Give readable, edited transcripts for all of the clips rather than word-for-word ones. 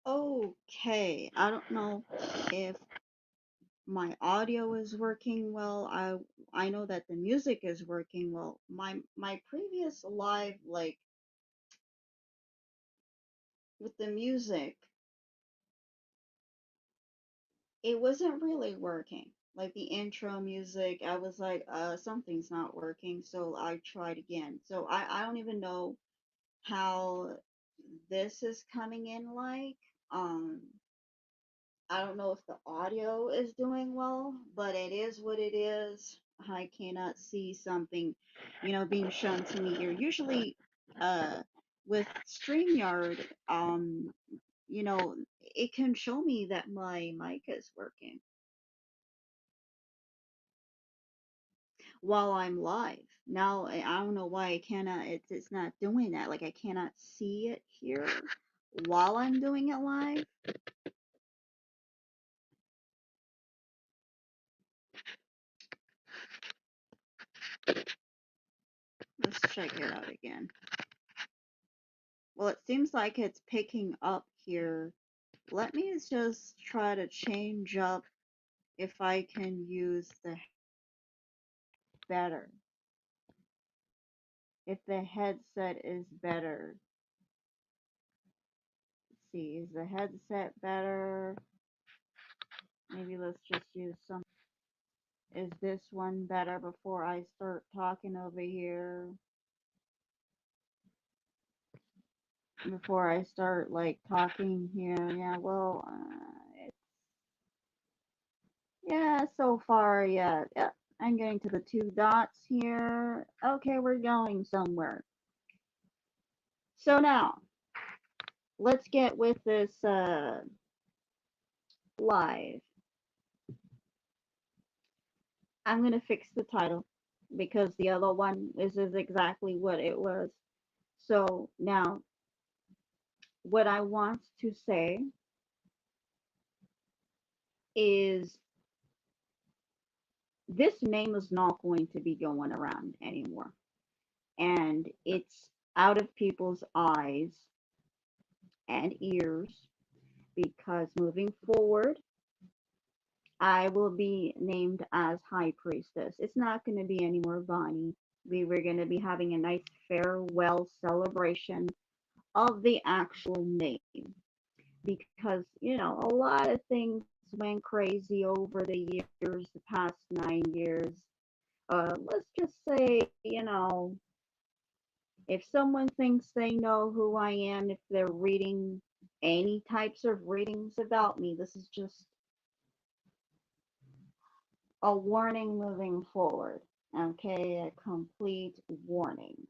Okay, I don't know if my audio is working well. I know that the music is working well. My previous live, like with the music, it wasn't really working. Like the intro music, I was like, something's not working, so I tried again. So I don't even know how this is coming in like. Um I don't know if the audio is doing well, but it is what it is. I cannot see something, being shown to me here. Usually, uh, with StreamYard, it can show me that my mic is working while I'm live. Now, I don't know why I cannot, it's not doing that. Like, I cannot see it here while I'm doing it live. Let's check it out again. Well, it seems like it's picking up here. Let me just try to change up if I can use the better. If the headset is better. Let's see, is the headset better? Maybe let's just use some. Is this one better before I start talking over here? Before I start like talking here, yeah, well, yeah, so far, yeah, yeah. I'm getting to the two dots here. Okay, we're going somewhere. So now, let's get with this live. I'm going to fix the title because the other one is exactly what it was. So now, what I want to say is this name is not going to be going around anymore. And it's out of people's eyes and ears because moving forward, I will be named as High Priestess. It's not going to be any more Bonnie. We were going to be having a nice farewell celebration of the actual name because, a lot of things went crazy over the years, the past 9 years. Let's just say, if someone thinks they know who I am, if they're reading any types of readings about me, this is just a warning moving forward. Okay, a complete warning.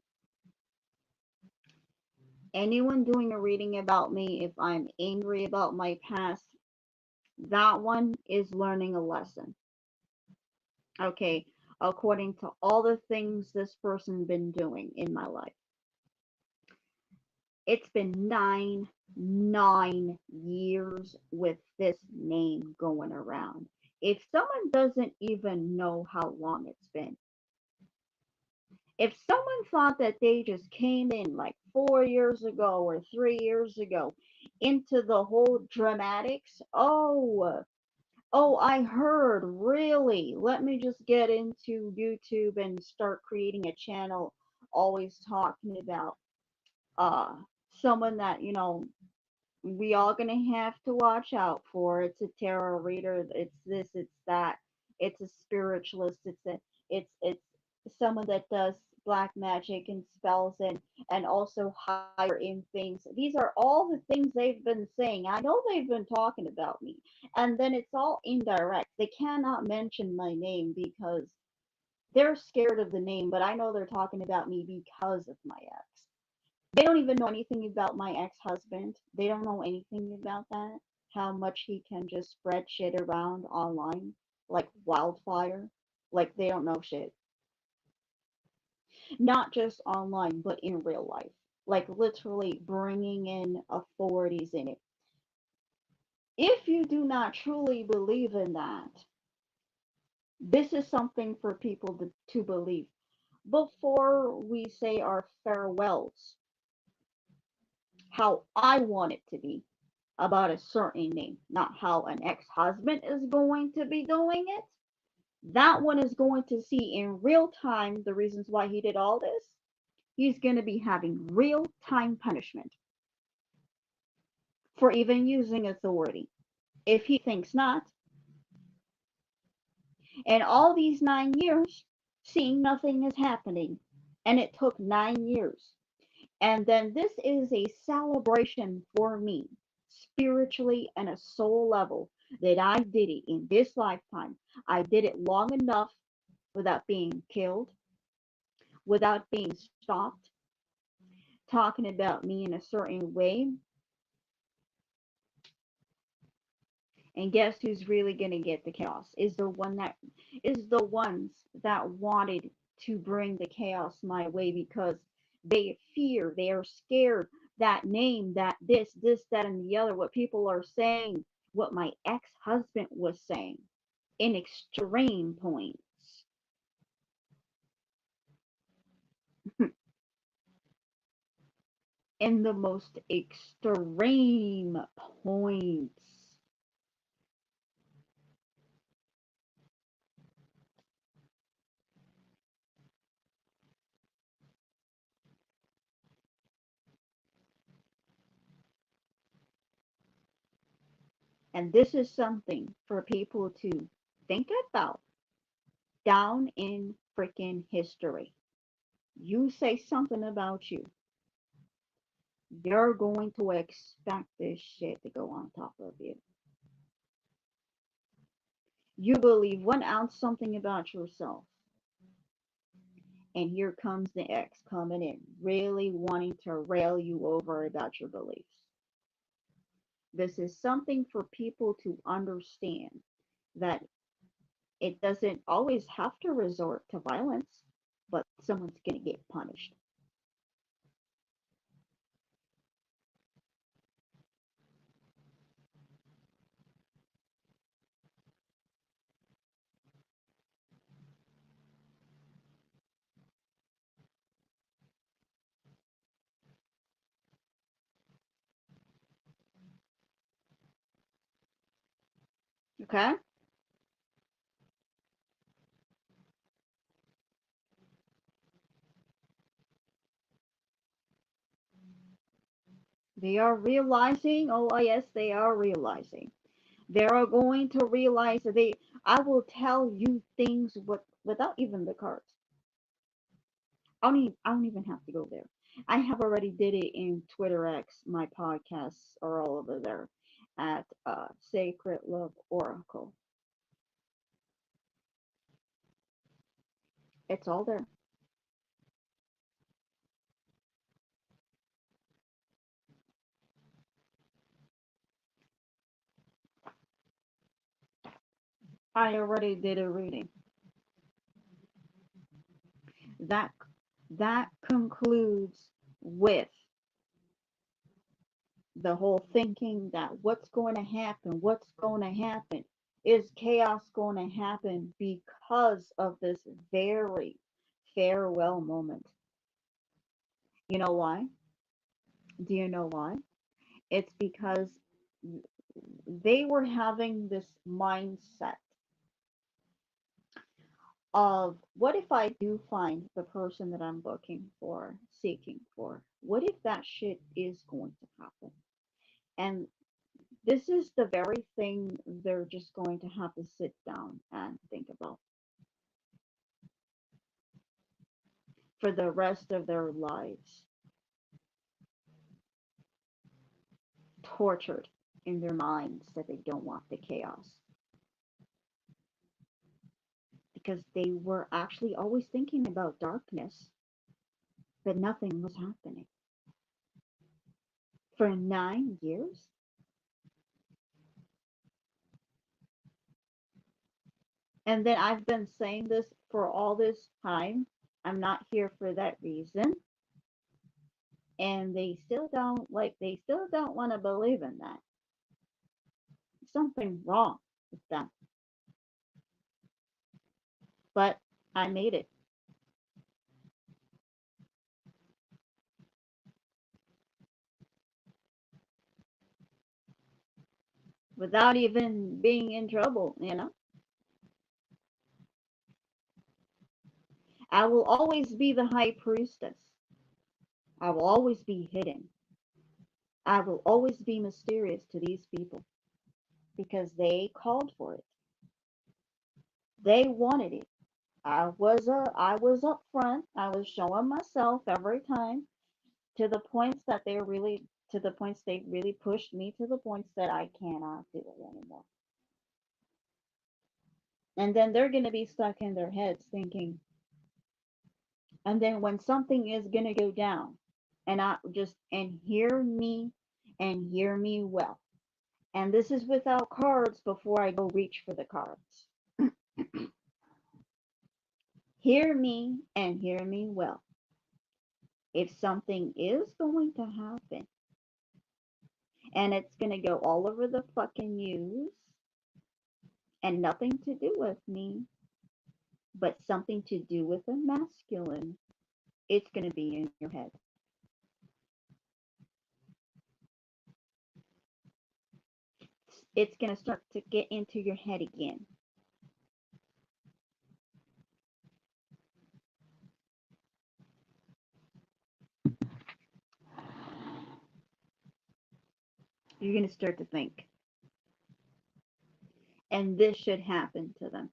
Anyone doing a reading about me, if I'm angry about my past, that one is learning a lesson. Okay, according to all the things this person been doing in my life. It's been nine years with this name going around. If someone doesn't even know how long it's been, if someone thought that they just came in like 4 years ago or 3 years ago into the whole dramatics, oh, I heard, really? Let me just get into YouTube and start creating a channel always talking about uh someone that, we all gonna have to watch out for. It's a tarot reader, it's this, it's that, it's a spiritualist, it's someone that does black magic and spells and also higher in things. These are all the things they've been saying. I know they've been talking about me. And then it's all indirect. They cannot mention my name because they're scared of the name, but I know they're talking about me because of my ex. They don't even know anything about my ex-husband. They don't know anything about that. How much he can just spread shit around online like wildfire. Like they don't know shit. Not just online, but in real life. Like literally bringing in authorities in it. If you do not truly believe in that, this is something for people to believe. Before we say our farewells, how I want it to be. about a certain name, not how an ex-husband is going to be doing it. That one is going to see in real time the reasons why he did all this. He's going to be having real time punishment for even using authority. If he thinks not, and all these 9 years, seeing nothing is happening, and it took 9 years. And then this is a celebration for me, spiritually and a soul level, that I did it in this lifetime. I did it long enough without being killed, without being stopped, talking about me in a certain way. And guess who's really gonna get the chaos? Is the ones that wanted to bring the chaos my way because they fear, they are scared, that name, that this, that, and the other, what people are saying, what my ex-husband was saying in extreme points. In the most extreme points. And this is something for people to think about down in freaking history. You say something about you, they're going to expect this shit to go on top of you. You believe 1 ounce something about yourself, and here comes the ex coming in, really wanting to rail you over about your beliefs. This is something for people to understand that it doesn't always have to resort to violence, but someone's going to get punished. Okay? They are realizing, oh yes, they are realizing. They are going to realize that I will tell you things without even the cards. I don't even have to go there. I have already did it in Twitter X. My podcasts are all over there at Sacred Love Oracle. It's all there. I already did a reading. That that concludes with the whole thinking that what's going to happen, what's going to happen, is chaos going to happen because of this very farewell moment. You know why? Do you know why? It's because they were having this mindset of what if I do find the person that I'm looking for, seeking for? What if that shit is going to happen? And this is the very thing they're just going to have to sit down and think about for the rest of their lives, tortured in their minds that they don't want the chaos because they were actually always thinking about darkness, but nothing was happening for 9 years. And then I've been saying this for all this time. I'm not here for that reason. And they still don't want to believe in that. Something wrong with them. But I made it. without even being in trouble. I will always be the high priestess. I will always be hidden. I will always be mysterious to these people because they called for it. They wanted it. I was up front. I was showing myself every time to the points they really pushed me to the points that I cannot do it anymore. And then they're gonna be stuck in their heads thinking, and then when something is gonna go down, and I just and hear me well. And this is without cards before I go reach for the cards. Hear me and hear me well. If something is going to happen and it's going to go all over the fucking news and nothing to do with me, but something to do with a masculine, it's going to be in your head. It's going to start to get into your head again. You're going to start to think. And this should happen to them.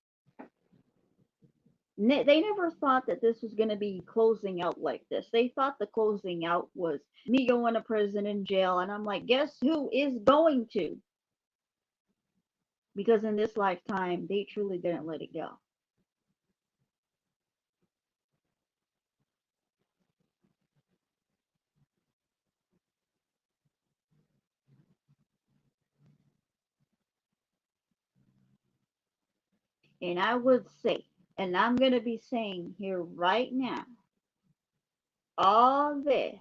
They never thought that this was going to be closing out like this. They thought the closing out was me going to prison and jail. And I'm like, guess who is going to? Because in this lifetime, they truly didn't let it go. And I would say, and I'm going to be saying here right now, all this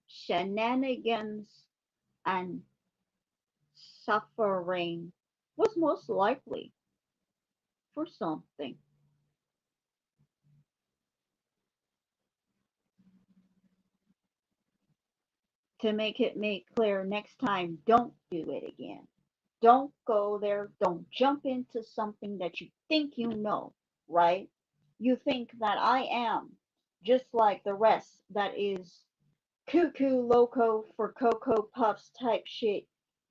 shenanigans and suffering was most likely for something. To make clear next time, don't do it again. Don't go there. Don't jump into something that you think you know, right? You think that I am just like the rest that is cuckoo loco for Cocoa Puffs type shit.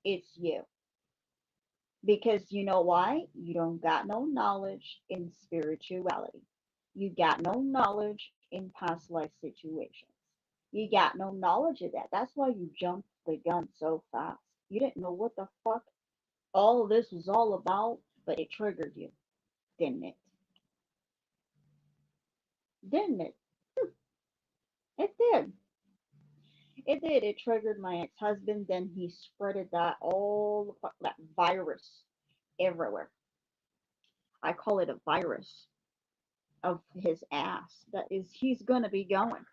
It's you. Because you know why? You don't got no knowledge in spirituality. You got no knowledge in past life situations. You got no knowledge of that. That's why you jumped the gun so fast. You didn't know what the fuck all of this was all about, but it triggered you, didn't it? Didn't it? It did. It did. It triggered my ex-husband. Then he spreaded that virus everywhere. I call it a virus of his ass. That is, he's gonna be going.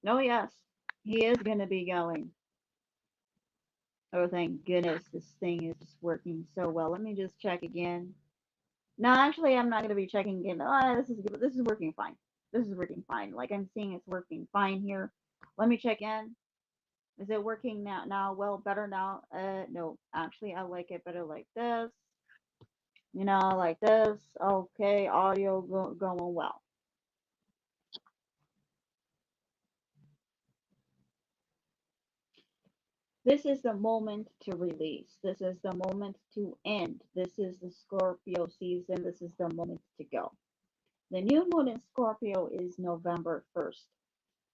Oh yes, he is gonna be going. Oh thank goodness, this thing is just working so well. Let me just check again. No, actually, I'm not gonna be checking again. Oh, this is working fine. This is working fine. Like I'm seeing, it's working fine here. Let me check in. Is it working now? Now, well, better now. No, actually, I like it better like this. Like this. Okay, audio going well. This is the moment to release. This is the moment to end. This is the Scorpio season. This is the moment to go. The new moon in Scorpio is November 1st.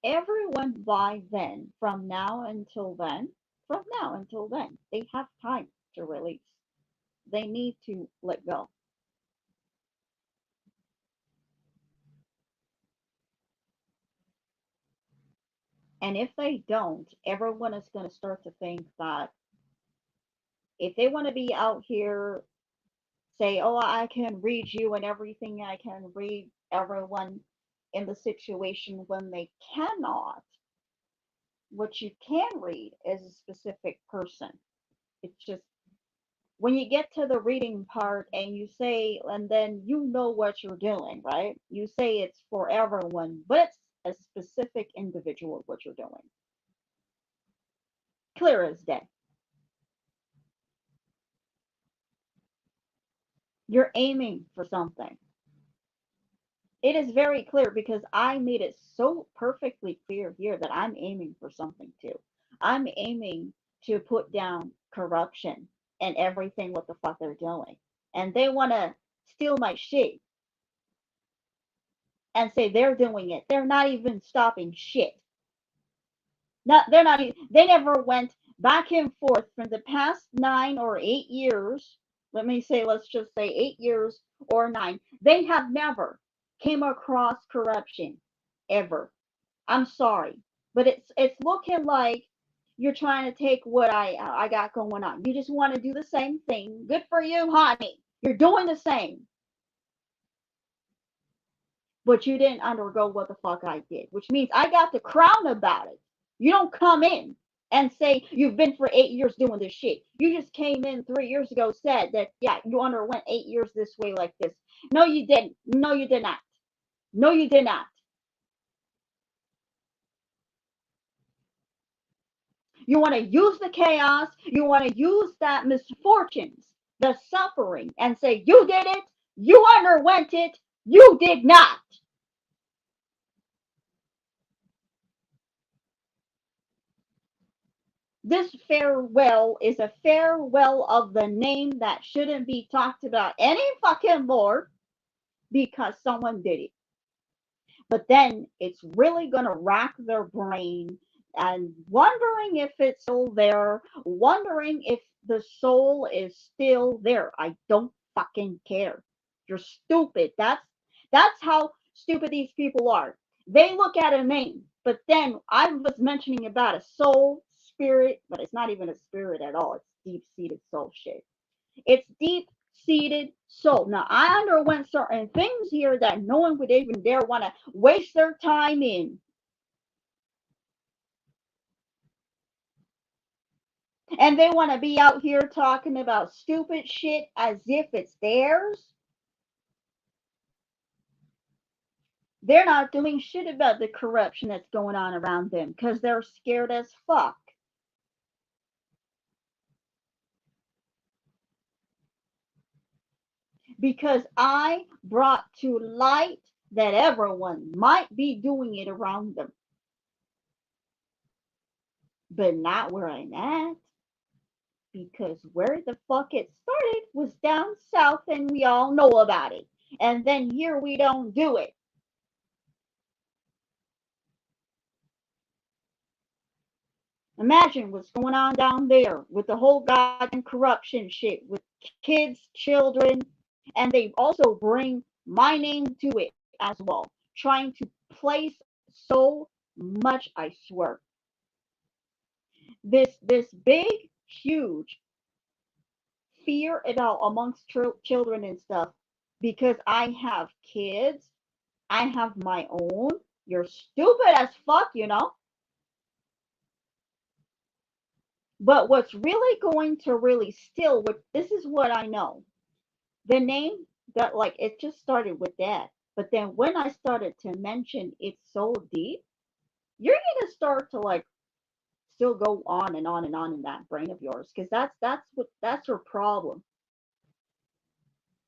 Everyone by then, from now until then, they have time to release. They need to let go. And if they don't, everyone is going to start to think that if they want to be out here, say, oh, I can read you and everything, I can read everyone in the situation when they cannot. What you can read is a specific person. It's just when you get to the reading part and you say, and then you know what you're doing, right? You say it's for everyone, but it's a specific individual what you're doing. Clear as day. You're aiming for something. It is very clear because I made it so perfectly clear here that I'm aiming for something too. I'm aiming to put down corruption and everything what the fuck they're doing. And they want to steal my shit and say they're doing it. They're not even stopping shit. Not they're not they never went back and forth from the past 9 or 8 years. Let me say let's just say 8 years or nine. They have never came across corruption ever. I'm sorry, but it's looking like you're trying to take what I got going on. You just want to do the same thing. Good for you, honey. You're doing the same, but you didn't undergo what the fuck I did, which means I got the crown about it. You don't come in and say you've been for 8 years doing this shit. You just came in 3 years ago, said that yeah, you underwent 8 years this way like this. No, you didn't. No, you did not. No, you did not. You want to use the chaos, you want to use that misfortunes, the suffering, and say, you did it, you underwent it, you did not. This farewell is a farewell of the name that shouldn't be talked about any fucking more because someone did it. But then it's really going to rack their brain and wondering if it's still there, wondering if the soul is still there. I don't fucking care. You're stupid. That's how stupid these people are. They look at a name, but then I was mentioning about a soul, spirit, but it's not even a spirit at all. It's deep-seated soul shit. It's deep seated soul. Now, I underwent certain things here that no one would even dare want to waste their time in. And they want to be out here talking about stupid shit as if it's theirs. They're not doing shit about the corruption that's going on around them because they're scared as fuck. Because I brought to light that everyone might be doing it around them, but not where I'm at. Because where the fuck it started was down south and we all know about it. And then here we don't do it. Imagine what's going on down there with the whole goddamn corruption shit with kids, children, and they also bring my name to it as well, trying to place so much, I swear. This big, huge fear about amongst children and stuff because I have kids, I have my own. You're stupid as fuck, you know? But what's really going to really still, what this is what I know. The name that like it just started with that. But then when I started to mention it's so deep, you're gonna start to like still go on and on and on in that brain of yours. Because that's your problem.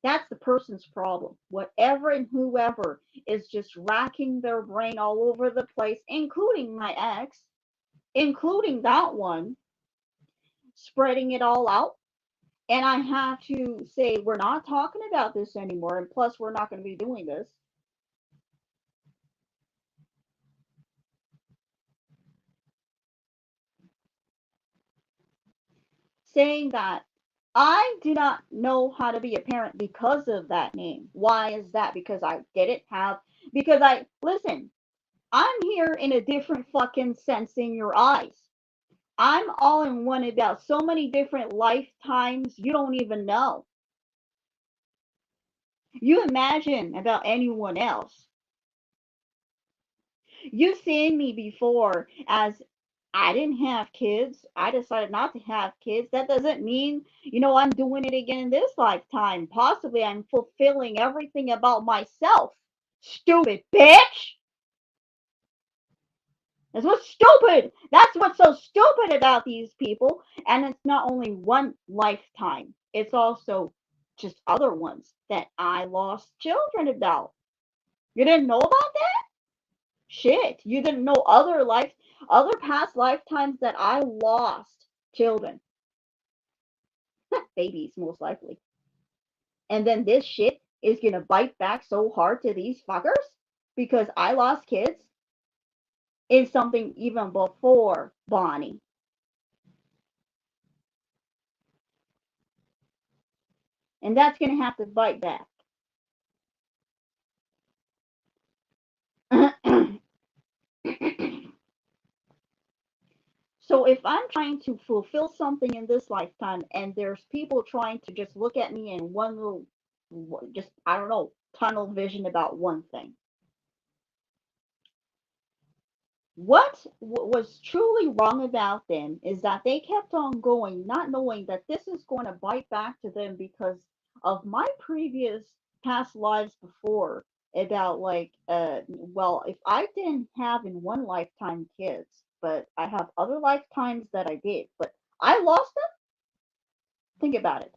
That's the person's problem. Whatever and whoever is just racking their brain all over the place, including my ex, including that one, spreading it all out. And I have to say, we're not talking about this anymore. And plus, we're not going to be doing this. Saying that I do not know how to be a parent because of that name. Why is that? Because I didn't have, because listen, I'm here in a different fucking sense in your eyes. I'm all in one about so many different lifetimes you don't even know. You imagine about anyone else. You've seen me before as I didn't have kids. I decided not to have kids. That doesn't mean, I'm doing it again in this lifetime. Possibly I'm fulfilling everything about myself. Stupid bitch! That's what's stupid. That's what's so stupid about these people. And it's not only one lifetime, it's also just other ones that I lost children about. You didn't know about that? Shit. You didn't know other past lifetimes that I lost children. Babies, most likely. And then this shit is gonna bite back so hard to these fuckers because I lost kids in something even before Bonnie. And that's gonna have to bite back. So if I'm trying to fulfill something in this lifetime and there's people trying to just look at me in one little, just, I don't know, tunnel vision about one thing, what was truly wrong about them is that they kept on going, not knowing that this is going to bite back to them because of my previous past lives before. About like, well, if I didn't have in one lifetime kids, but I have other lifetimes that I did, but I lost them. Think about it.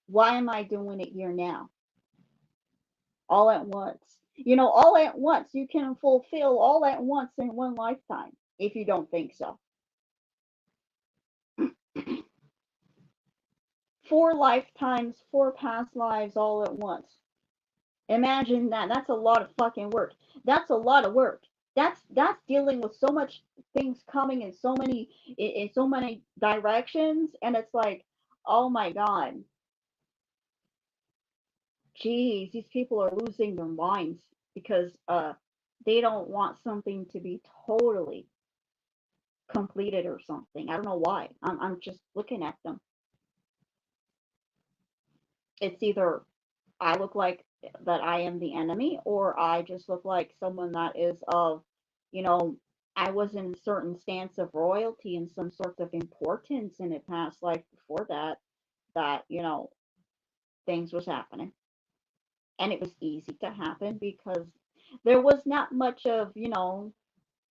Why am I doing it here now? All at once. All at once. You can fulfill all at once in one lifetime if you don't think so. Four lifetimes, four past lives all at once. Imagine that. That's a lot of fucking work. That's a lot of work. That's dealing with so much things coming in so many directions, and it's like, oh my god, geez, these people are losing their minds because they don't want something to be totally completed or something. I don't know why. I'm just looking at them. It's either I look like that I am the enemy, or I just look like someone that is of, you know, I was in a certain stance of royalty and some sort of importance in a past life before that, things was happening. And it was easy to happen because there was not much of,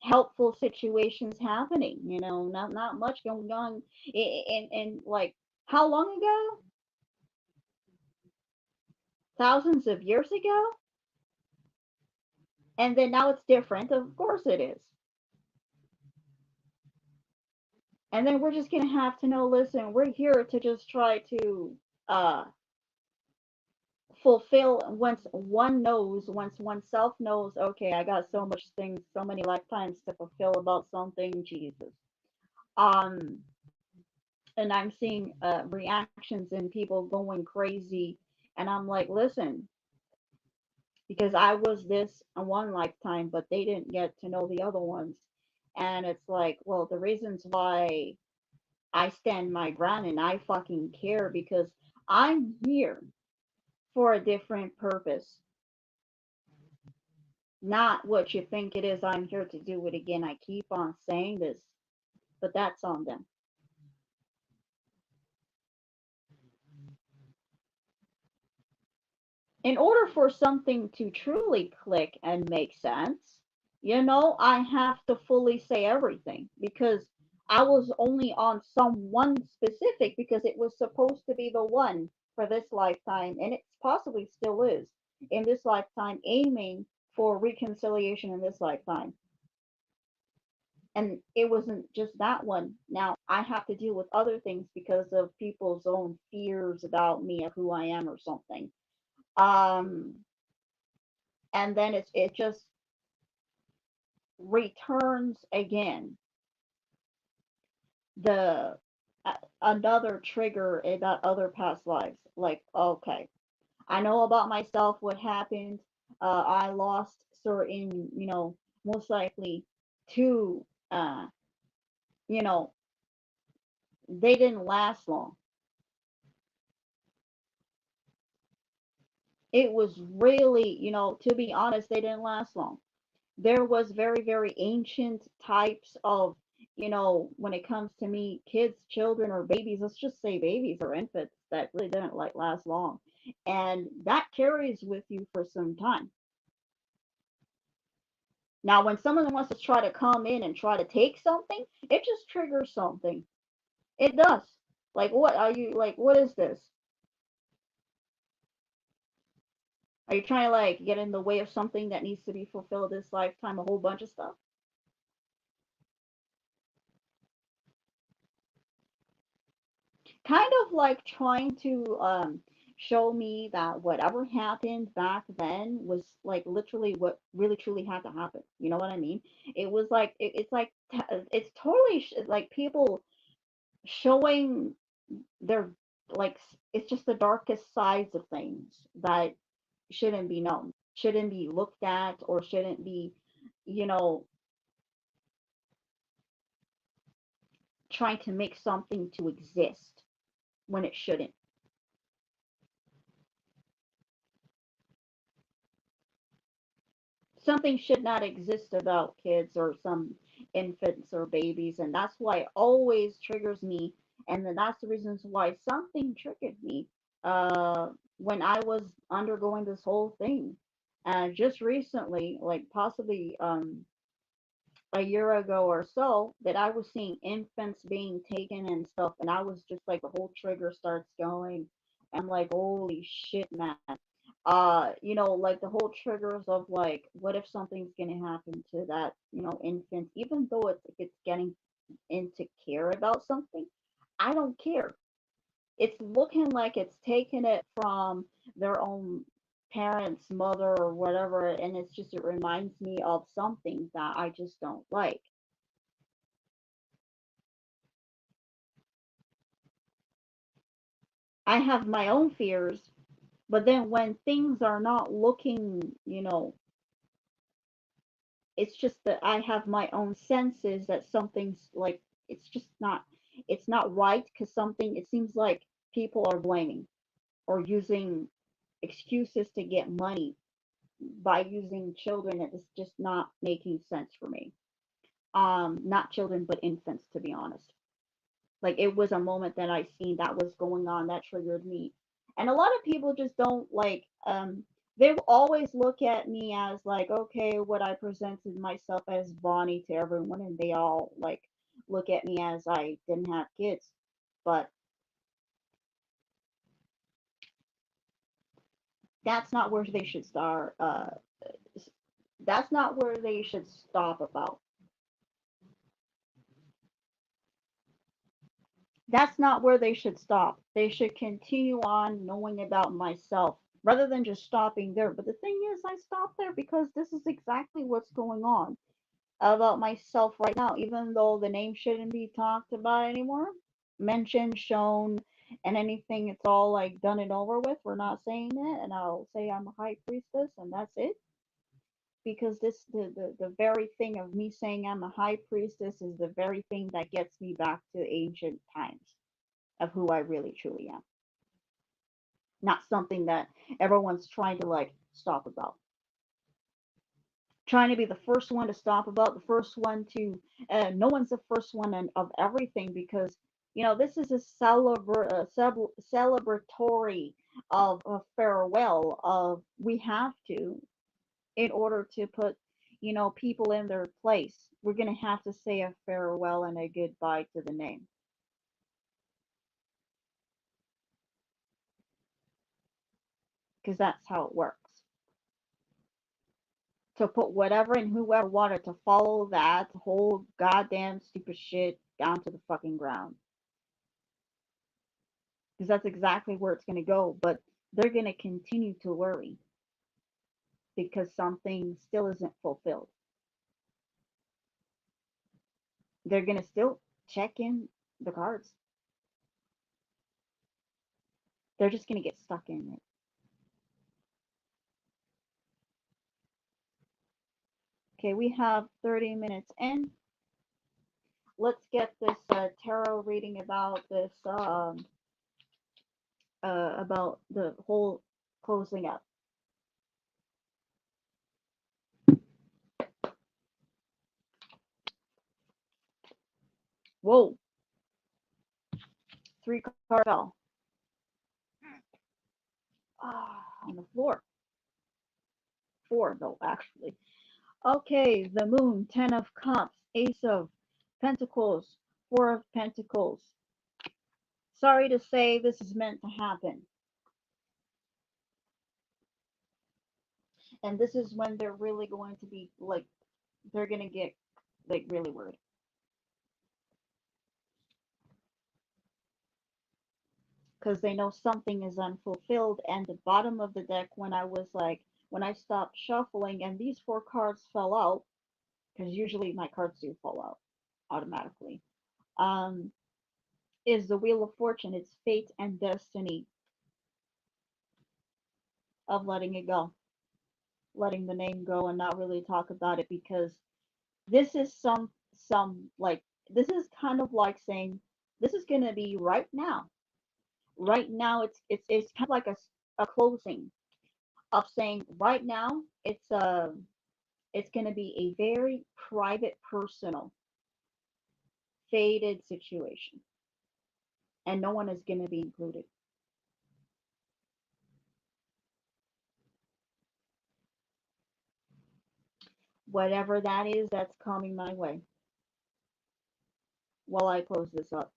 helpful situations happening, not much going on. And like, how long ago? Thousands of years ago? And then now it's different. Of course it is. And then we're just gonna have to know, listen, we're here to just try to uh fulfill once oneself knows, okay, I got so much things, so many lifetimes to fulfill about something, Jesus. Um and I'm seeing reactions and people going crazy, and I'm like, listen, because I was this in one lifetime, but they didn't get to know the other ones. And it's like, well, the reasons why I stand my ground and I fucking care because I'm here for a different purpose. Not what you think it is. I'm here to do it again. I keep on saying this, but that's on them. In order for something to truly click and make sense, I have to fully say everything because I was only on some one specific because it was supposed to be the one for this lifetime, and it possibly still is in this lifetime, aiming for reconciliation in this lifetime. And it wasn't just that one. Now I have to deal with other things because of people's own fears about me of who I am or something. Um, and then it just returns again the another trigger about other past lives. Like, okay, I know about myself what happened. I lost certain, most likely two. You know, they didn't last long. It was really, to be honest, they didn't last long. There was very, very ancient types of when it comes to me, kids, children, or babies, let's just say babies or infants that really didn't like last long. And that carries with you for some time. Now, when someone wants to try to come in and try to take something, it just triggers something. It does. Like, what are you, like, what is this? Are you trying to, like, get in the way of something that needs to be fulfilled this lifetime? A whole bunch of stuff? Kind of like trying to show me that whatever happened back then was like literally what really truly had to happen. You know what I mean? It was like it's like it's totally like people showing their like it's just the darkest sides of things that shouldn't be known, shouldn't be looked at, or shouldn't be, you know, trying to make something to exist when it shouldn't. Something should not exist about kids or some infants or babies, and that's why it always triggers me. And then that's the reasons why something triggered me when I was undergoing this whole thing. And just recently, like possibly a year ago or so, that I was seeing infants being taken and stuff, and I was just like the whole trigger starts going. I'm like, holy shit, man. Like the whole triggers of like, what if something's gonna happen to that, infant, even though it's getting into care about something, I don't care. It's looking like it's taking it from their own parents, mother, or whatever, and it reminds me of something that I just don't like. I have my own fears, but then when things are not looking, it's just that I have my own senses that something's like it's not right, because something, it seems like people are blaming or using excuses to get money by using children. It's just not making sense for me. Not children, but infants, to be honest. Like it was a moment that I seen that was going on that triggered me. And a lot of people just don't like they always look at me as like, okay, what I presented myself as Bonnie to everyone, and they all like look at me as I didn't have kids. But that's not where they should start. That's not where they should stop about. That's not where they should stop. They should continue on knowing about myself rather than just stopping there. But the thing is, I stopped there because this is exactly what's going on about myself right now, even though the name shouldn't be talked about anymore, mentioned, shown, and anything. It's all like done and over with. We're not saying it, and I'll say I'm a high priestess, and that's it. Because the very thing of me saying I'm a high priestess is the very thing that gets me back to ancient times of who I really truly am. Not something that everyone's trying to like stop about. Trying to be the first one to stop about, the first one to, no one's the first one of everything, because, this is a celebratory of a farewell of we have to, in order to put, people in their place. We're going to have to say a farewell and a goodbye to the name, because that's how it works. To put whatever and whoever wanted to follow that whole goddamn stupid shit down to the fucking ground. Because that's exactly where it's going to go. But they're going to continue to worry because something still isn't fulfilled. They're going to still check in the cards. They're just going to get stuck in it. Okay, we have 30 minutes in. Let's get this tarot reading about the whole closing up. Whoa, three cards fell on the floor. Four, though, actually. Okay, the moon, ten of cups, ace of pentacles, four of pentacles. Sorry to say this is meant to happen. And this is when they're really going to be like, they're going to get like really worried. Because they know something is unfulfilled. And the bottom of the deck, when I was like, when I stopped shuffling and these four cards fell out, because usually my cards do fall out automatically, um, is the Wheel of Fortune. It's fate and destiny of letting it go, letting the name go and not really talk about it because this is some like this is kind of like saying this is going to be right now. Right now it's kind of like a closing of saying right now it's going to be a very private, personal, faded situation, and no one is going to be included. Whatever that is, that's coming my way while I close this up.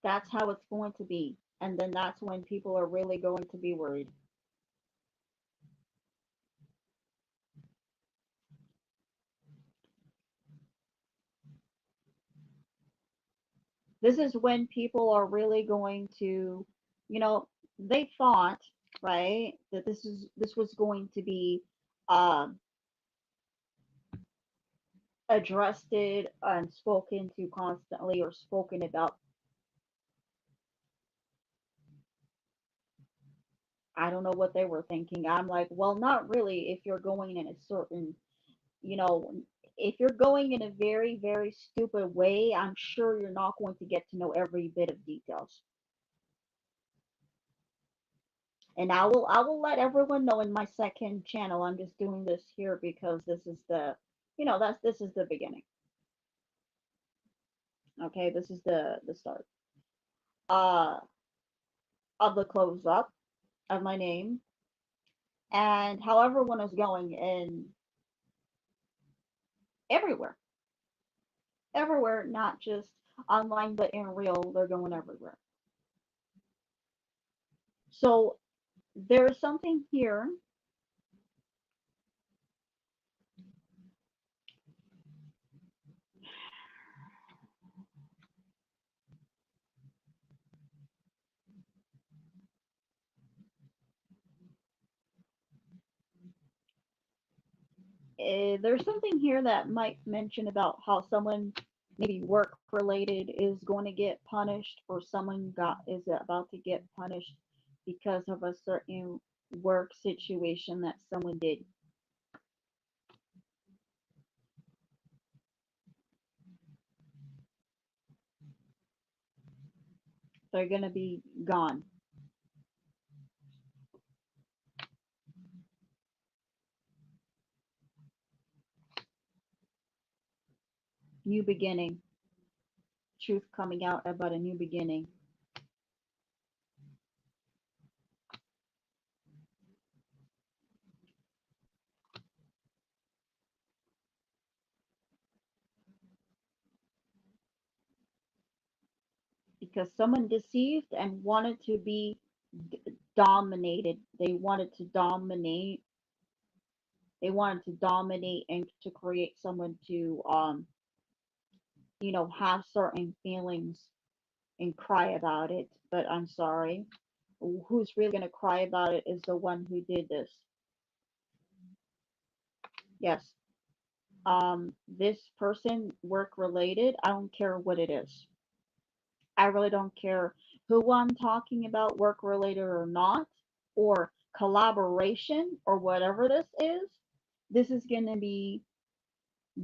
That's how it's going to be. And then that's when people are really going to be worried. This is when people are really going to, you know, they thought, right, that this was going to be uh, addressed and spoken to constantly or spoken about. I don't know what they were thinking. I'm like, well, not really if you're going in a certain, you know, if you're going in a very, very stupid way, I'm sure you're not going to get to know every bit of details. And I will let everyone know in my second channel. I'm just doing this here because this is the, this is the beginning. Okay, this is the start. Uh, of the close up of my name and how everyone is going in everywhere, everywhere, not just online but in real. They're going everywhere. So there's something here. There's something here that might mention about how someone maybe work related is going to get punished or someone got is about to get punished because of a certain work situation that someone did. They're going to be gone. New beginning. Truth coming out about a new beginning. Because someone deceived and wanted to be dominated. They wanted to dominate and to create someone to have certain feelings and cry about it. But I'm sorry, who's really going to cry about it is the one who did this. Yes. This person work related, I don't care what it is. I really don't care who I'm talking about, work related or not, or collaboration or whatever this is. This is going to be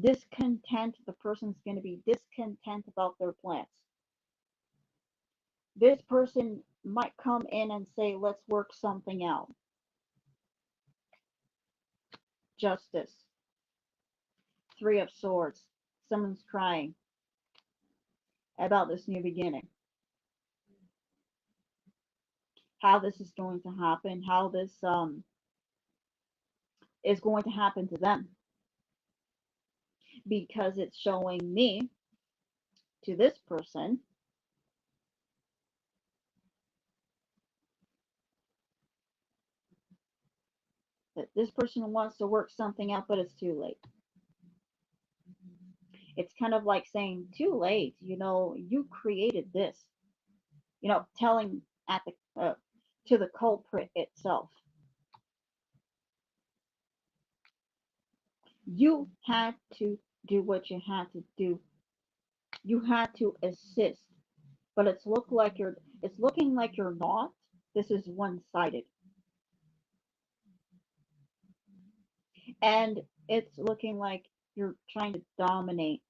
discontent. The person's going to be discontent about their plans. This person might come in and say, let's work something out. Justice, Three of Swords. Someone's crying about this new beginning, how this is going to happen, how this is going to happen to them, because it's showing me to this person that this person wants to work something out, but it's too late. It's kind of like saying, too late, you created this, telling at the to the culprit itself. You had to do what you had to do. You had to assist, but it's looking like you're not. This is one-sided, and it's looking like you're trying to dominate.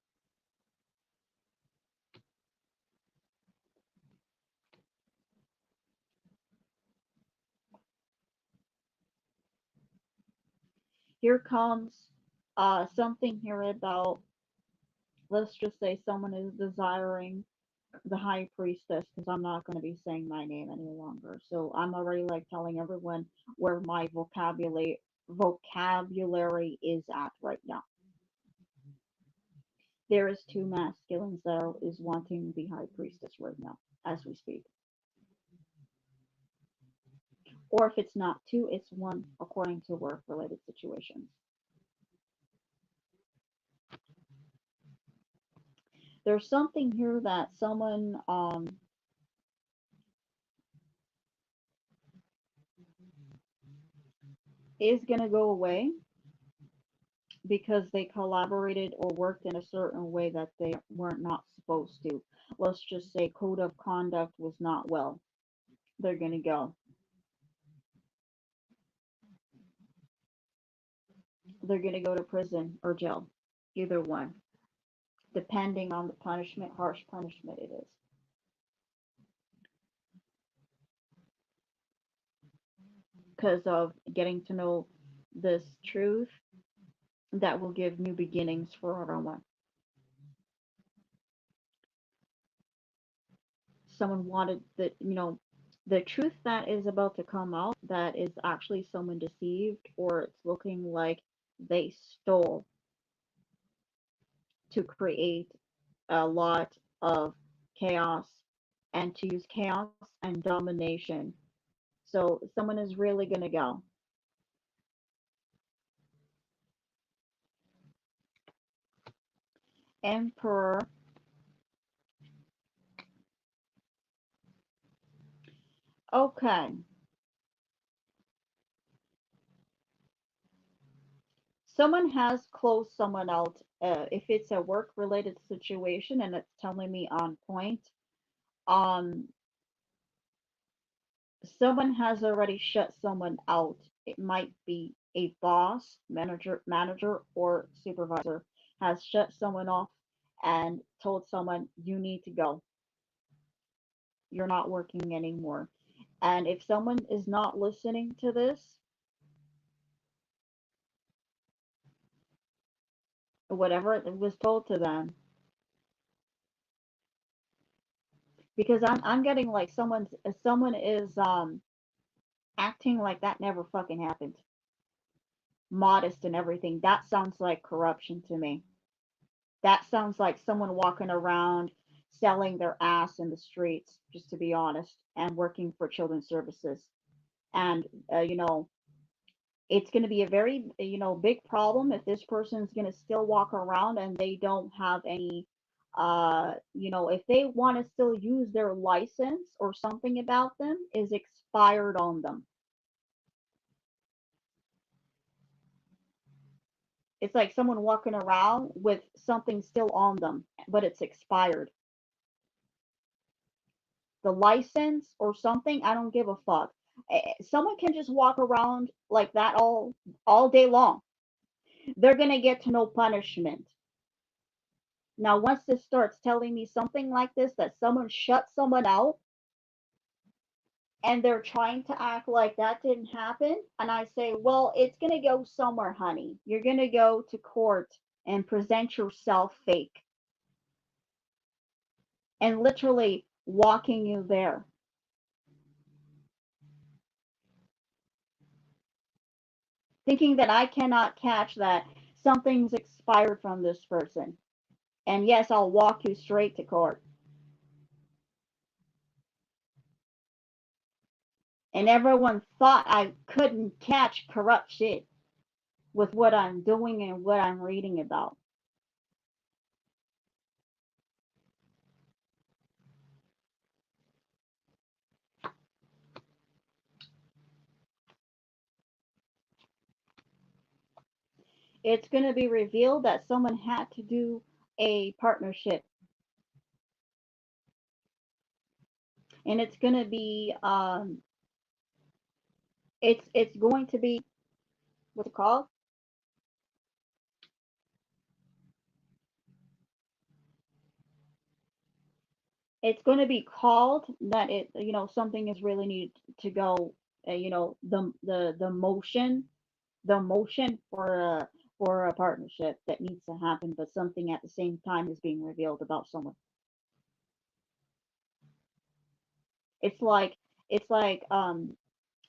Here comes something here about, let's just say someone is desiring the high priestess, because I'm not going to be saying my name any longer. So I'm already like telling everyone where my vocabulary is at right now. There is two masculines that is wanting the high priestess right now as we speak. Or if it's not two, it's one according to work related situations. There's something here that someone is going to go away because they collaborated or worked in a certain way that they weren't not supposed to. Let's just say code of conduct was not well. They're going to go. They're going to go to prison or jail. Either one, depending on the punishment, harsh punishment it is. Because of getting to know this truth that will give new beginnings for everyone. Someone wanted the truth that is about to come out, that is actually someone deceived, or it's looking like they stole to create a lot of chaos and to use chaos and domination. So someone is really going to go. Emperor. Okay. Someone has closed someone out. If it's a work related situation and it's telling me on point, um, someone has already shut someone out. It might be a boss, manager, or supervisor has shut someone off and told someone, you need to go. You're not working anymore. And if someone is not listening to this, whatever it was told to them, because I'm getting like someone is acting like that never fucking happened. Modest and everything. That sounds like corruption to me. That sounds like someone walking around selling their ass in the streets, just to be honest, and working for children's services. And it's going to be a very big problem if this person is going to still walk around and they don't have any if they want to still use their license or something about them is expired on them. It's like someone walking around with something still on them, but it's expired. The license or something, I don't give a fuck. Someone can just walk around like that all day long. They're gonna get to no punishment. Now, once this starts telling me something like this, that someone shut someone out, and they're trying to act like that didn't happen. And I say, well, it's going to go somewhere, honey. You're going to go to court and present yourself fake and literally walking you there, thinking that I cannot catch that something's expired from this person. And yes, I'll walk you straight to court. And everyone thought I couldn't catch corrupt shit with what I'm doing and what I'm reading about. It's going to be revealed that someone had to do a partnership, and it's going to be it's going to be what's it called? It's going to be called that it something is really needed to go. The motion for a partnership that needs to happen, but something at the same time is being revealed about someone. It's like it's like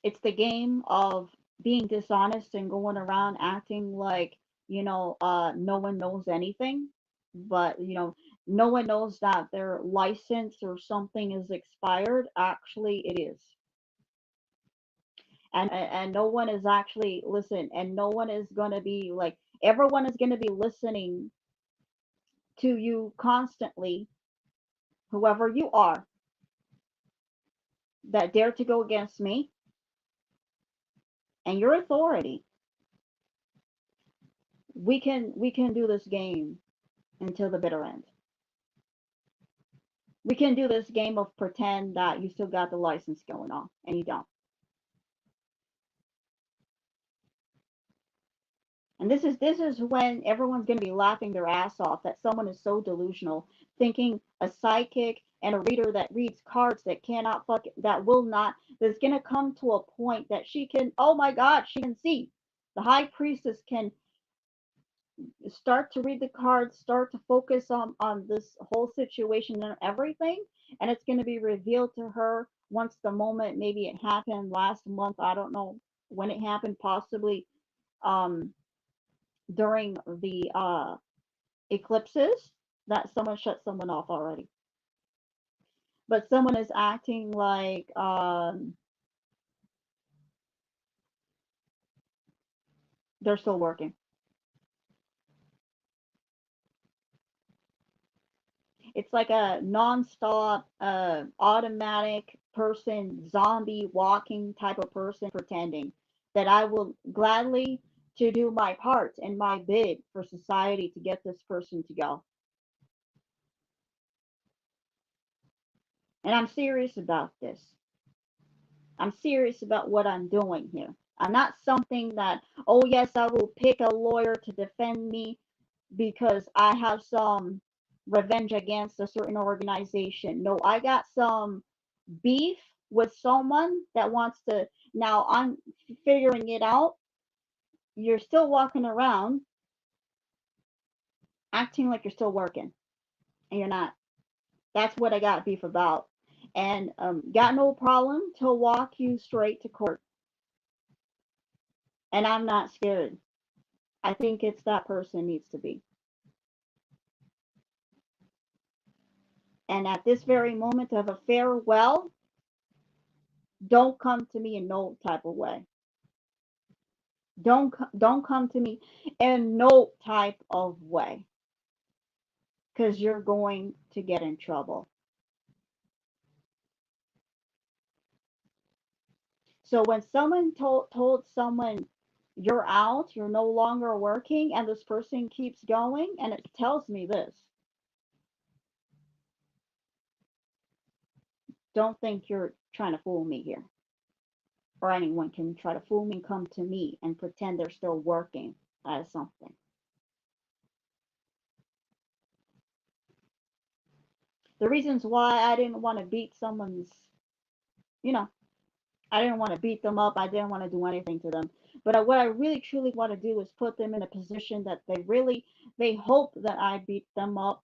it's the game of being dishonest and going around acting like no one knows anything, but no one knows that their license or something is expired. Actually, it is, and no one is actually listen, and no one is gonna be like everyone is gonna be listening to you constantly, whoever you are that dare to go against me and your authority. We can do this game until the bitter end. We can do this game of pretend that you still got the license going on and you don't. And this is when everyone's going to be laughing their ass off that someone is so delusional, thinking a psychic and a reader that reads cards that cannot fuck that will not that's going to come to a point that she can, oh my god, she can see. The high priestess can start to read the cards, start to focus on this whole situation and everything, and it's going to be revealed to her once the moment. Maybe it happened last month. I don't know when it happened. Possibly um, during the eclipses that someone shut someone off already, but someone is acting like they're still working. It's like a non-stop, automatic person, zombie walking type of person pretending that I will gladly to do my part and my bid for society to get this person to go. And I'm serious about this. I'm serious about what I'm doing here. I'm not something that, oh yes, I will pick a lawyer to defend me because I have some revenge against a certain organization. No, I got some beef with someone that wants to. Now I'm figuring it out. You're still walking around acting like you're still working, and you're not. That's what I got beef about. And got no problem to walk you straight to court. And I'm not scared. I think it's that person needs to be. And at this very moment of a farewell, don't come to me in no type of way. Don't come to me in no type of way, because you're going to get in trouble. So when someone told someone you're out, you're no longer working, and this person keeps going, and it tells me this, don't think you're trying to fool me here, or anyone can try to fool me and come to me and pretend they're still working as something. The reasons why I didn't want to beat someone's, you know, I didn't want to beat them up. I didn't want to do anything to them. But what I really truly want to do is put them in a position that they hope that I beat them up.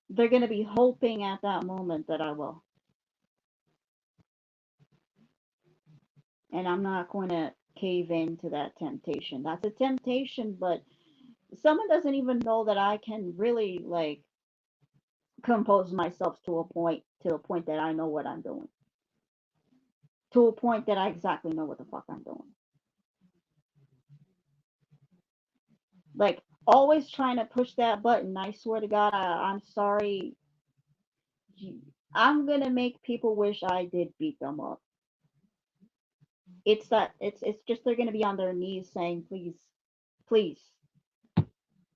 They're going to be hoping at that moment that I will. And I'm not going to cave into that temptation. That's a temptation, but someone doesn't even know that I can really like compose myself to a point that I know what I'm doing. To a point that I exactly know what the fuck I'm doing. Like always trying to push that button. I swear to God, I'm sorry. I'm gonna make people wish I did beat them up. It's just they're gonna be on their knees saying, please, please,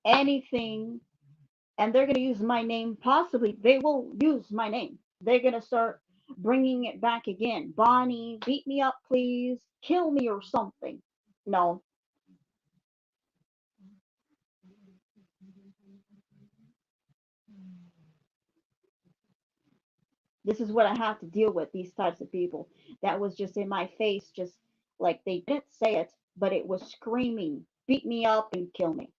anything, and they're gonna use my name. Possibly, they will use my name. They're gonna start bringing it back again. Bonnie, beat me up, please. Kill me or something. No, this is what I have to deal with. These types of people. That was just in my face, just like they didn't say it, but it was screaming, beat me up and kill me.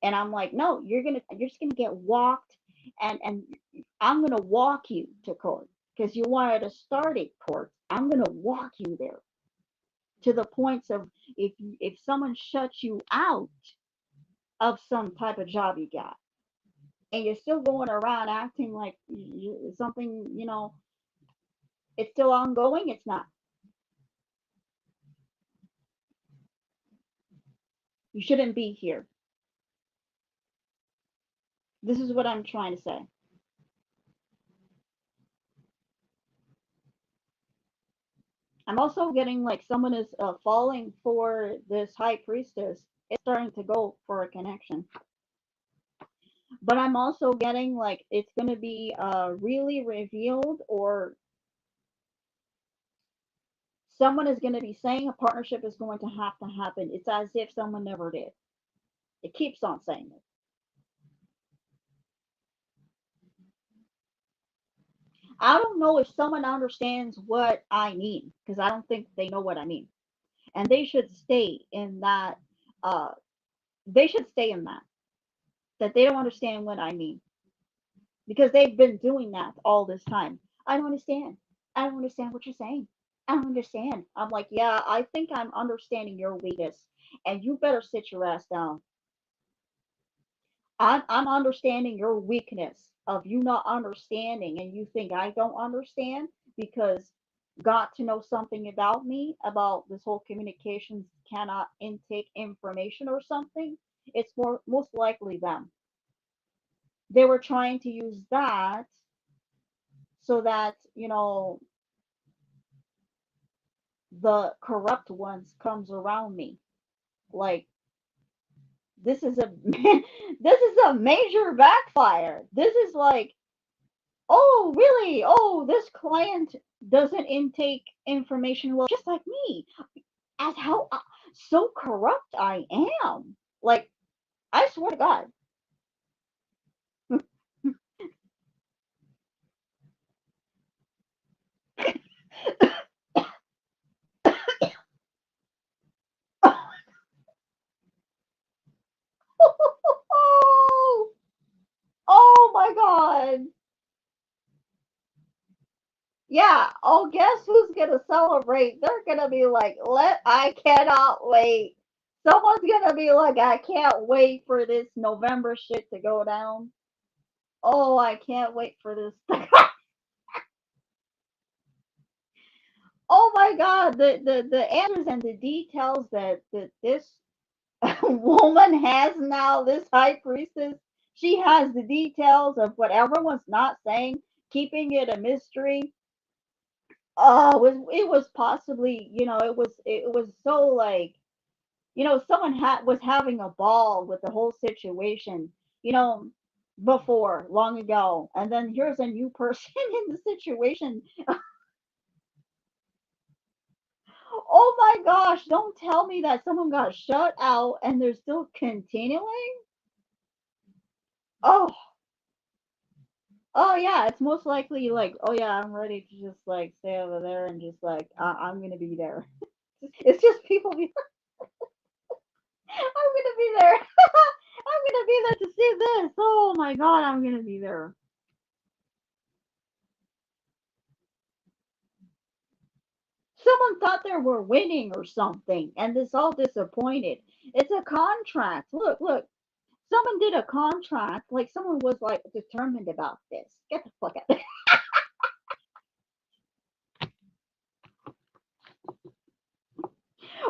And I'm like, no, you're just gonna get walked, and I'm gonna walk you to court because you wanted to start at court. I'm gonna walk you there to the points of if someone shuts you out of some type of job you got, and you're still going around acting like something, it's still ongoing. It's not. You shouldn't be here. This is what I'm trying to say. I'm also getting like someone is falling for this high priestess. It's starting to go for a connection. But I'm also getting like it's going to be really revealed, or someone is going to be saying a partnership is going to happen. It's as if someone never did. It keeps on saying it. I don't know if someone understands what I mean because I don't think they know what I mean. And they should stay in that. Uh, they should stay in that. That they don't understand what I mean because they've been doing that all this time. I don't understand. I don't understand what you're saying. I don't understand. I'm like, yeah, I think I'm understanding your weakness, and you better sit your ass down. I'm understanding your weakness of you not understanding, and you think I don't understand because got to know something about me about this whole communications cannot intake information or something. It's most likely them. They were trying to use that so that the corrupt ones comes around me. Like this is a this is a major backfire. This is like, oh really? Oh, this client doesn't intake information well, just like me. As how so corrupt I am. Like I swear to God. Oh, oh my God. Yeah, oh, guess who's gonna celebrate? They're gonna be like, I cannot wait. Someone's gonna be like, I can't wait for this November shit to go down. Oh, I can't wait for this. Oh my God, the answers and the details that this woman has now, this high priestess, she has the details of what everyone's not saying, keeping it a mystery. Oh, it was possibly, it was so like, someone was having a ball with the whole situation, you know, before long ago, and then here's a new person in the situation. Oh my gosh! Don't tell me that someone got shut out and they're still continuing. Oh, Oh yeah, it's most likely like, oh yeah, I'm ready to just like stay over there and just like I'm gonna be there. It's just people be I'm gonna be there. I'm gonna be there to see this. Oh my god, I'm gonna be there. Someone thought they were winning or something, and it's all disappointed. It's a contract. Look, look. Someone did a contract. Like someone was like determined about this. Get the fuck out.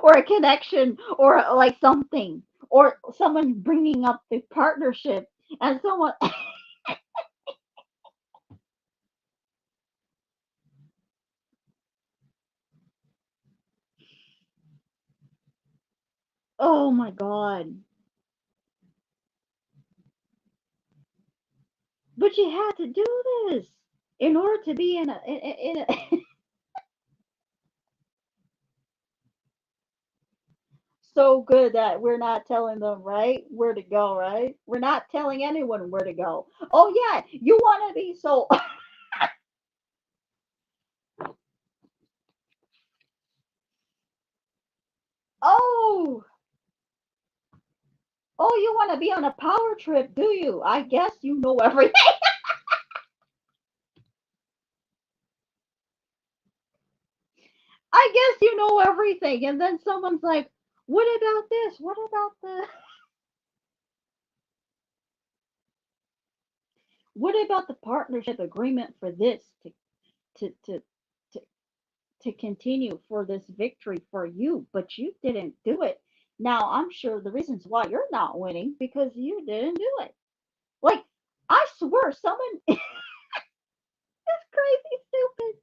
Or a connection, or like something, or someone bringing up the partnership, and someone. Oh my god. But you had to do this in order to be in a so good that we're not telling them right where to go, right? We're not telling anyone where to go. Oh yeah, you want to be so. Oh, oh, you want to be on a power trip, do you? I guess you know everything. I guess you know everything. And then someone's like, "What about this? What about the? What about the partnership agreement for this to to to to continue for this victory for you, but you didn't do it. Now, I'm sure the reasons why you're not winning because you didn't do it. Like, I swear, someone is crazy stupid.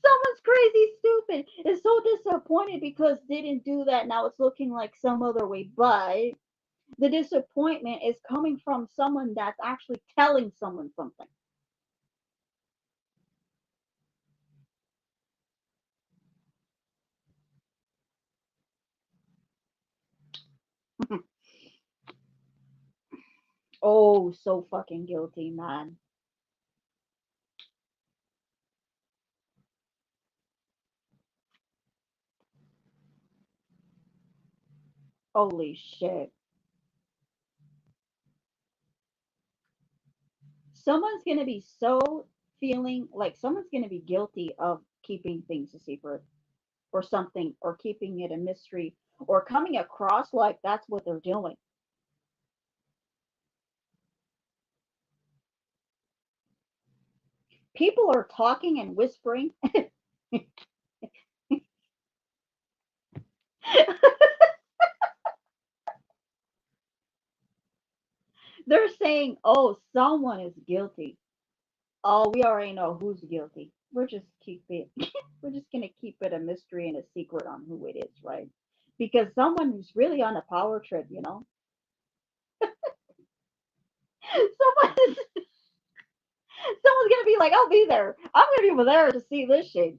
Someone's crazy stupid is so disappointed because they didn't do that. Now it's looking like some other way, but the disappointment is coming from someone that's actually telling someone something. Oh, so fucking guilty, man. Holy shit. Someone's going to be so feeling like someone's going to be guilty of keeping things a secret or something or keeping it a mystery or coming across like that's what they're doing. People are talking and whispering. They're saying, oh, someone is guilty. Oh, we already know who's guilty. We're just keep it we're just gonna keep it a mystery and a secret on who it is, right? Because someone who's really on a power trip, someone someone's gonna be like, I'll be there. I'm gonna be over there to see this shit.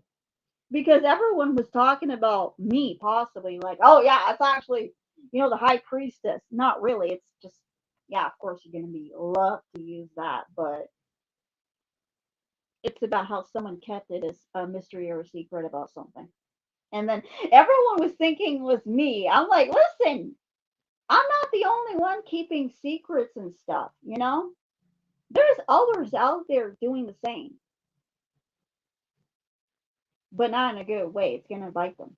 Because everyone was talking about me possibly, like, oh yeah, it's actually, the high priestess. Not really. It's just, yeah, of course you're gonna be love to use that, but it's about how someone kept it as a mystery or a secret about something. And then everyone was thinking it was me. I'm like, listen, I'm not the only one keeping secrets and stuff. There's others out there doing the same, but not in a good way. It's gonna bite them.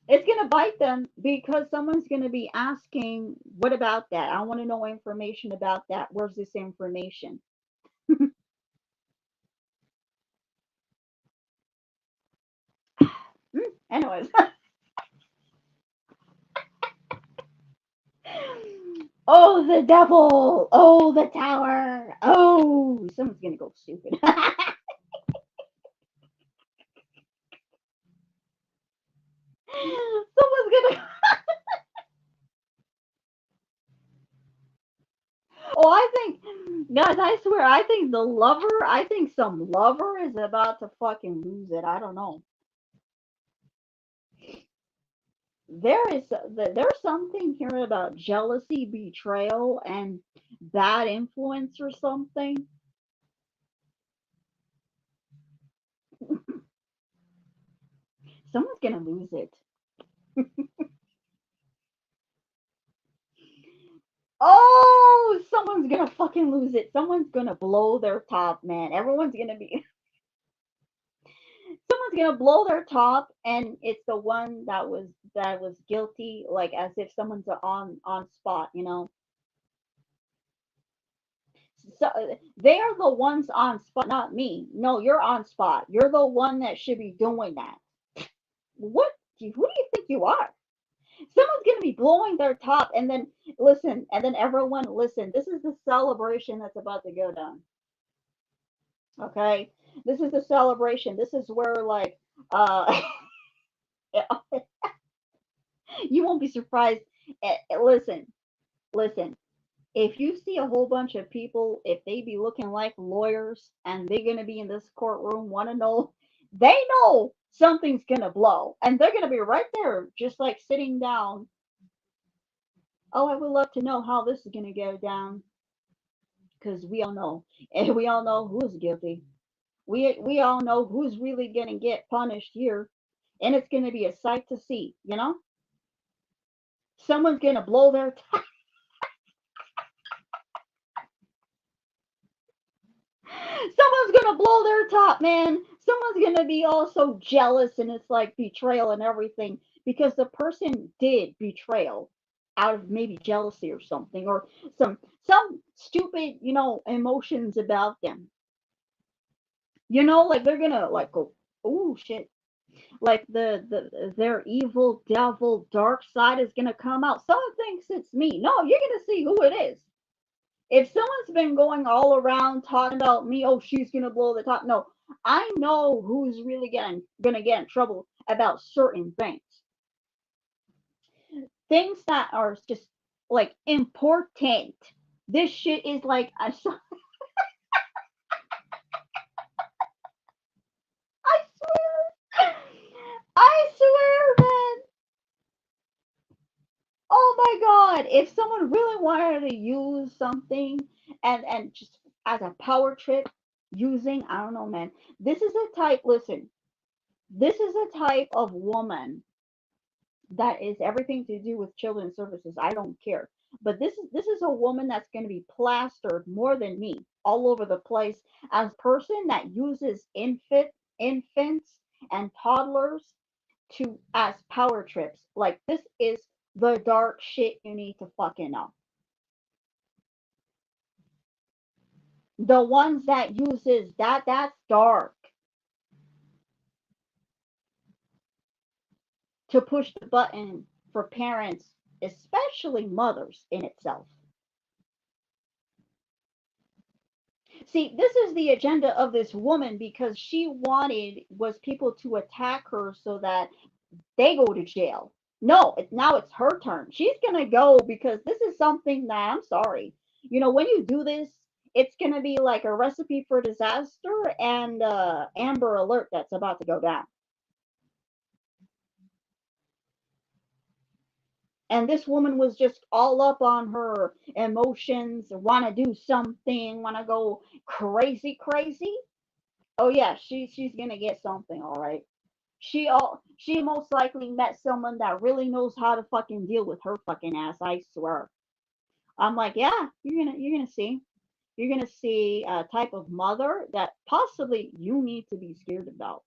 It's gonna bite them because someone's gonna be asking, "What about that? I want to know information about that. Where's this information?" Anyways, oh the devil! Oh the tower! Oh, someone's gonna go stupid. Someone's gonna. Oh, I think, guys, I swear, I think the lover. I think some lover is about to fucking lose it. I don't know. there's something here about jealousy, betrayal, and bad influence or something. Someone's gonna lose it. Oh, someone's gonna fucking lose it. Someone's gonna blow their top, man. Everyone's gonna be someone's gonna blow their top, and it's the one that was guilty, like as if someone's on spot, you know. So they are the ones on spot, not me. No, you're on spot. You're the one that should be doing that. What? Who do you think you are? Someone's gonna be blowing their top, and then listen, and then everyone listen. This is the celebration that's about to go down. Okay, this is the celebration. This is where like uh, you won't be surprised. Listen, listen. If you see a whole bunch of people, if they be looking like lawyers and they're gonna be in this courtroom, want to know, they know something's gonna blow, and they're gonna be right there, just like sitting down. Oh, I would love to know how this is gonna go down, because we all know, and we all know who's guilty. We all know who's really gonna get punished here, and it's gonna be a sight to see. You know, someone's gonna blow their someone's gonna blow their top, man. Someone's gonna be all so jealous, and it's like betrayal and everything because the person did betrayal out of maybe jealousy or something, or some stupid, emotions about them. Like they're gonna like go, oh shit, like their evil devil dark side is gonna come out. Someone thinks it's me. No, you're gonna see who it is. If someone's been going all around talking about me, oh, she's gonna blow the top. No, I know who's really gonna get in trouble about certain things that are just like important. This shit is like I swear, I swear, man. Oh my god! If someone really wanted to use something and just as a power trip, using, I don't know, man. This is a type. Listen, this is a type of woman that is everything to do with children's services. I don't care. But this is a woman that's going to be plastered more than me all over the place as a person that uses infants and toddlers to as power trips. Like this is the dark shit you need to fucking know. The ones that uses that's dark to push the button for parents, especially mothers in itself. See, this is the agenda of this woman because she wanted was people to attack her so that they go to jail. No, now it's her turn. She's gonna go because this is something that I'm sorry. When you do this, it's gonna be like a recipe for disaster and Amber Alert that's about to go down. And this woman was just all up on her emotions, want to do something, want to go crazy, crazy. Oh yeah, she's gonna get something, all right. She most likely met someone that really knows how to fucking deal with her fucking ass. I swear. I'm like, yeah, you're gonna see a type of mother that possibly you need to be scared about.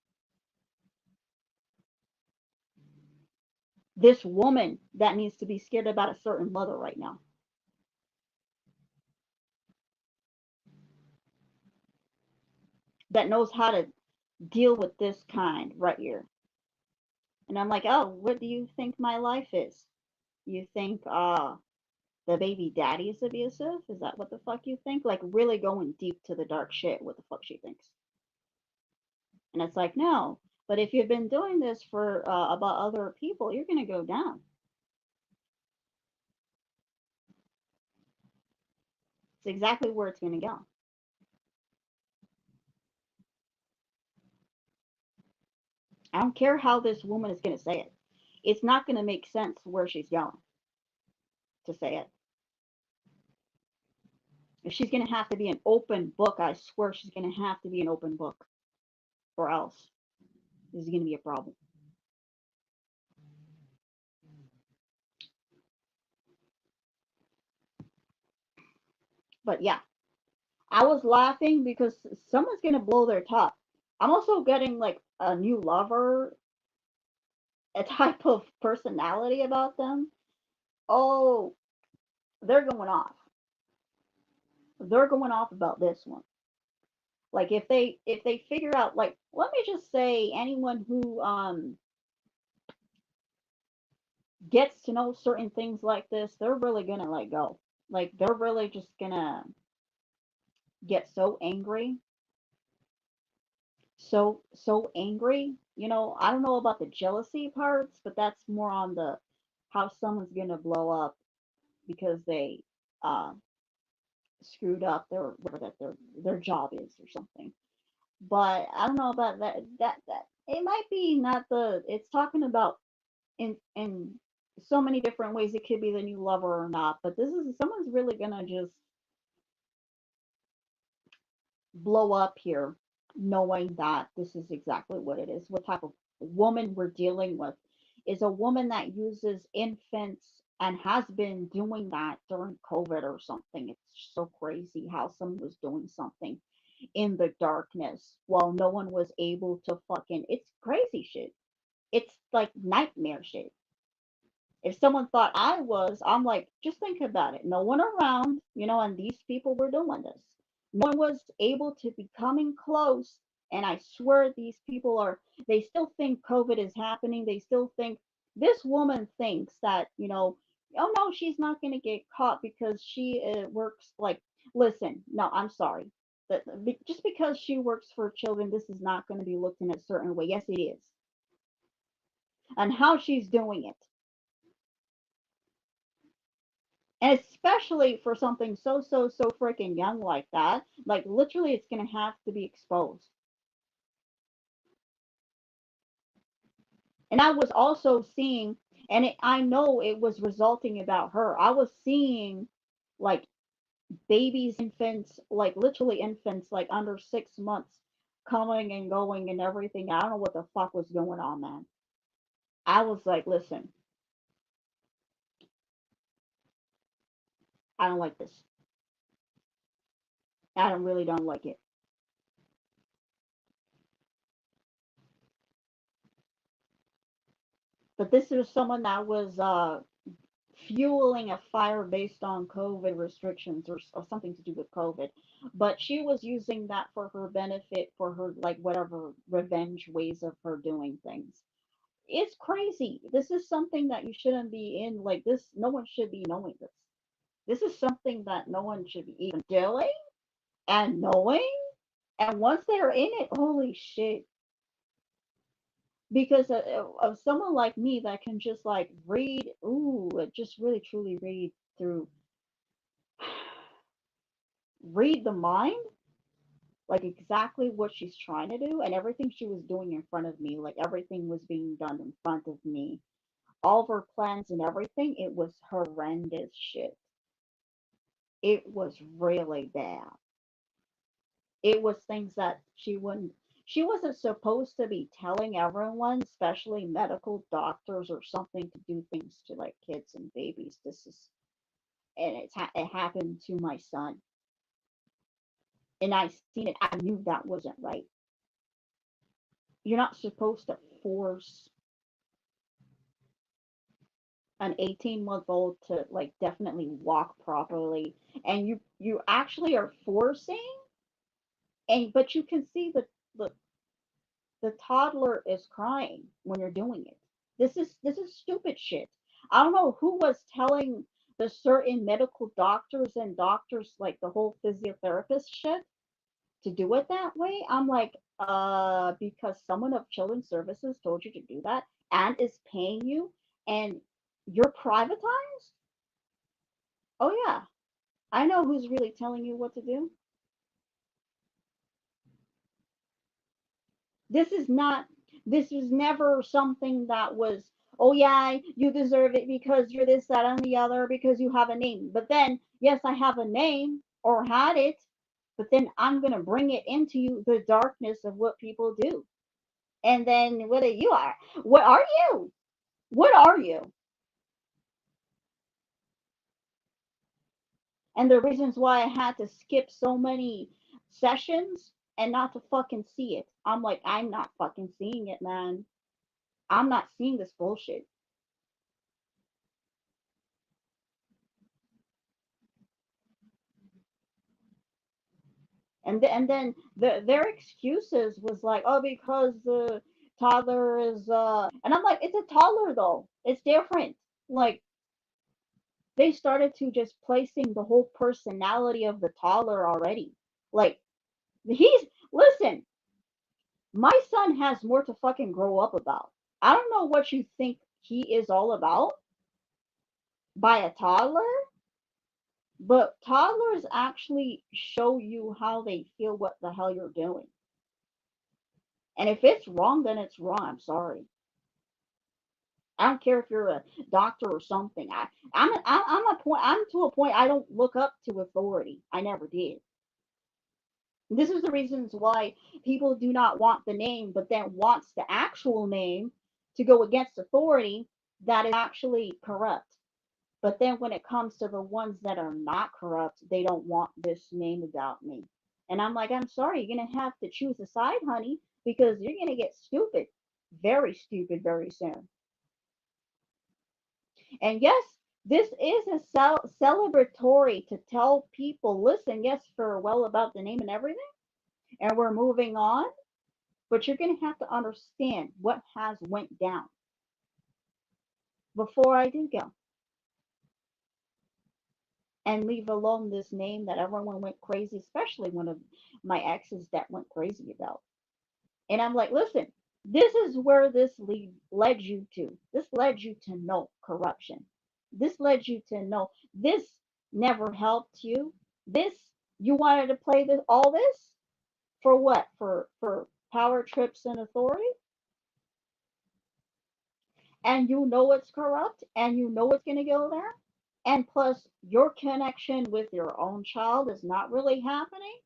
This woman that needs to be scared about a certain mother right now that knows how to deal with this kind right here. And I'm like, oh, what do you think my life is? You think the baby daddy is abusive? Is that what the fuck you think? Like really going deep to the dark shit, what the fuck she thinks. And it's like, no. But if you've been doing this for about other people, you're gonna go down. It's exactly where it's gonna go. I don't care how this woman is gonna say it. It's not going to make sense where she's going to say it. If she's going to have to be an open book, I swear she's going to have to be an open book, or else this is going to be a problem. But yeah, I was laughing because someone's going to blow their top. I'm also getting like a new lover, a type of personality about them. Oh, they're going off. They're going off about this one. Like if they figure out, like, let me just say, anyone who gets to know certain things like this, they're really gonna let go. Like they're really just gonna get so angry, so angry. I don't know about the jealousy parts, but that's more on the how someone's gonna blow up because they uh screwed up their whatever that their job is or something. But I don't know about that. That it might be not the. It's talking about in so many different ways. It could be the new lover or not. But this is someone's really gonna just blow up here, knowing that this is exactly what it is. What type of woman we're dealing with is a woman that uses infants and has been doing that during COVID or something. It's so crazy how someone was doing something in the darkness while no one was able to fucking. It's crazy shit. It's like nightmare shit. If someone thought I was, I'm like, just think about it. No one around, and these people were doing this. No one was able to be coming close. And I swear these people they still think COVID is happening. They still think this woman thinks that, oh no, she's not going to get caught because she works like, listen, no, I'm sorry. Just because she works for children, this is not going to be looked in a certain way. Yes, it is. And how she's doing it. And especially for something so freaking young like that, like literally it's gonna have to be exposed. And I was also seeing, and I know it was resulting about her. I was seeing like babies, infants, like literally infants, like under 6 months, coming and going and everything. I don't know what the fuck was going on, man. I was like, listen, I don't like this. I don't really don't like it. But this is someone that was fueling a fire based on COVID restrictions, or something to do with COVID. But she was using that for her benefit, for her, like, whatever revenge ways of her doing things. It's crazy. This is something that you shouldn't be in. Like this, no one should be knowing this. This is something that no one should be even doing and knowing. And once they're in it, holy shit. Because of someone like me that can just like read, ooh, just really truly through read the mind, like exactly what she's trying to do, and everything she was doing in front of me, like everything was being done in front of me. All of her plans and everything, it was horrendous shit. It was really bad. It was things that she wasn't supposed to be telling everyone, especially medical doctors or something, to do things to like kids and babies. This is, and it happened to my son, and I seen it. I knew that wasn't right. You're not supposed to force an 18-month-old to like definitely walk properly, and you actually are forcing, and but you can see the the toddler is crying when you're doing it. This is stupid shit. I don't know who was telling the certain medical doctors, like the whole physiotherapist shit, to do it that way. I'm like, because someone of children's services told you to do that and is paying you, and you're privatized. Oh yeah, I know who's really telling you what to do. This is not, this was never something that was, oh yeah, you deserve it because you're this, that, and the other, because you have a name. But then, yes, I have a name or had it, but then I'm gonna bring it into you the darkness of what people do. And then what are you are? What are you? What are you? And the reasons why I had to skip so many sessions and not to fucking see it. I'm like, I'm not fucking seeing it, man. I'm not seeing this bullshit. Their excuses was like, oh, because the toddler is and I'm like, it's a toddler though. It's different. Like they started to just placing the whole personality of the toddler already. Like he's listen, my son has more to fucking grow up about. I don't know what you think he is all about by a toddler, but toddlers actually show you how they feel what the hell you're doing. And if it's wrong, then it's wrong. I'm sorry. I don't care if you're a doctor or something. I'm to a point I don't look up to authority. I never did. This is the reasons why people do not want the name, but then wants the actual name to go against authority that is actually corrupt. But then when it comes to the ones that are not corrupt, they don't want this name about me. And I'm like, I'm sorry, you're gonna have to choose a side, honey, because you're gonna get stupid, very soon. And yes, this is a celebratory to tell people, listen, yes, farewell about the name and everything, and we're moving on. But you're gonna have to understand what has went down before I do go, and leave alone this name that everyone went crazy, especially one of my exes that went crazy about. And I'm like, listen, this is where this led you to. This led you to know corruption. This led you to know this never helped you. This you wanted to play this all this for what? For power trips and authority? And you know it's corrupt and you know it's gonna go there? And plus your connection with your own child is not really happening?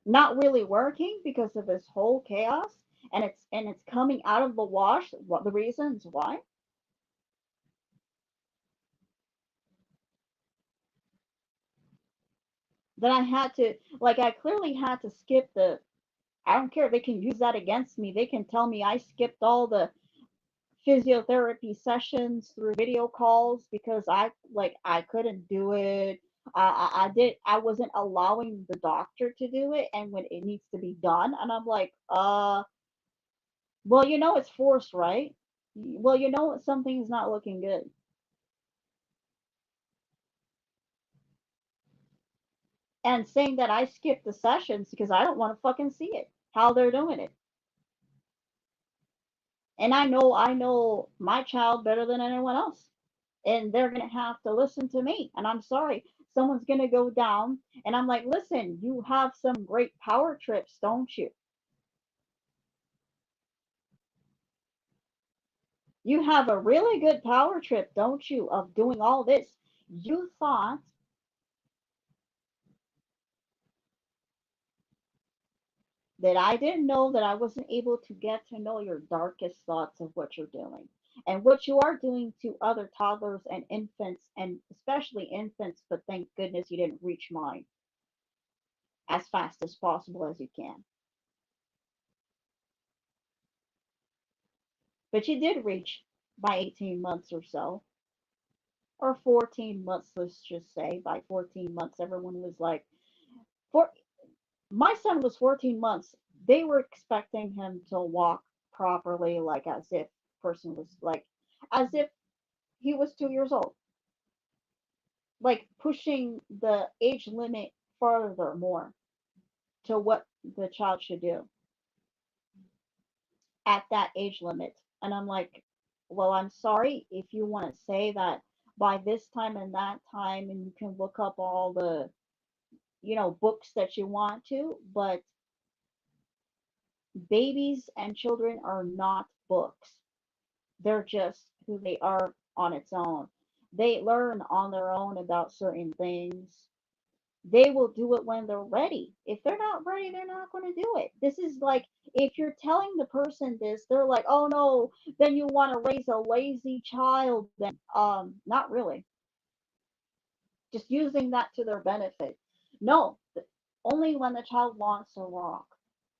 Not really working because of this whole chaos, and it's coming out of the wash what the reasons why. Then I had to, like, I clearly had to skip the, I don't care, they can use that against me. They can tell me I skipped all the physiotherapy sessions through video calls because I couldn't do it. I wasn't allowing the doctor to do it, and when it needs to be done, and I'm like, well, you know it's forced, right? Well, you know something's not looking good. And saying that I skipped the sessions because I don't want to fucking see it, how they're doing it. And I know my child better than anyone else. And they're gonna have to listen to me. And I'm sorry, someone's gonna go down and I'm like, listen, you have some great power trips, don't you? You have a really good power trip, don't you, of doing all this. You thought that I didn't know that I wasn't able to get to know your darkest thoughts of what you're doing and what you are doing to other toddlers and infants, and especially infants. But thank goodness you didn't reach mine as fast as possible as you can. But you did reach by 18 months or so, or 14 months, let's just say. By 14 months, everyone was like, for my son was 14 months. They were expecting him to walk properly, like as if person was like, as if he was 2 years old, like pushing the age limit further more to what the child should do at that age limit. And I'm like, well, I'm sorry if you want to say that by this time and that time, and you can look up all the books that you want to, but babies and children are not books. They're just who they are on its own. They learn on their own about certain things. They will do it when they're ready. If they're not ready, they're not going to do it. This is like if you're telling the person this, they're like, "Oh no, then you want to raise a lazy child." Then, not really. Just using that to their benefit. No, only when the child wants to walk.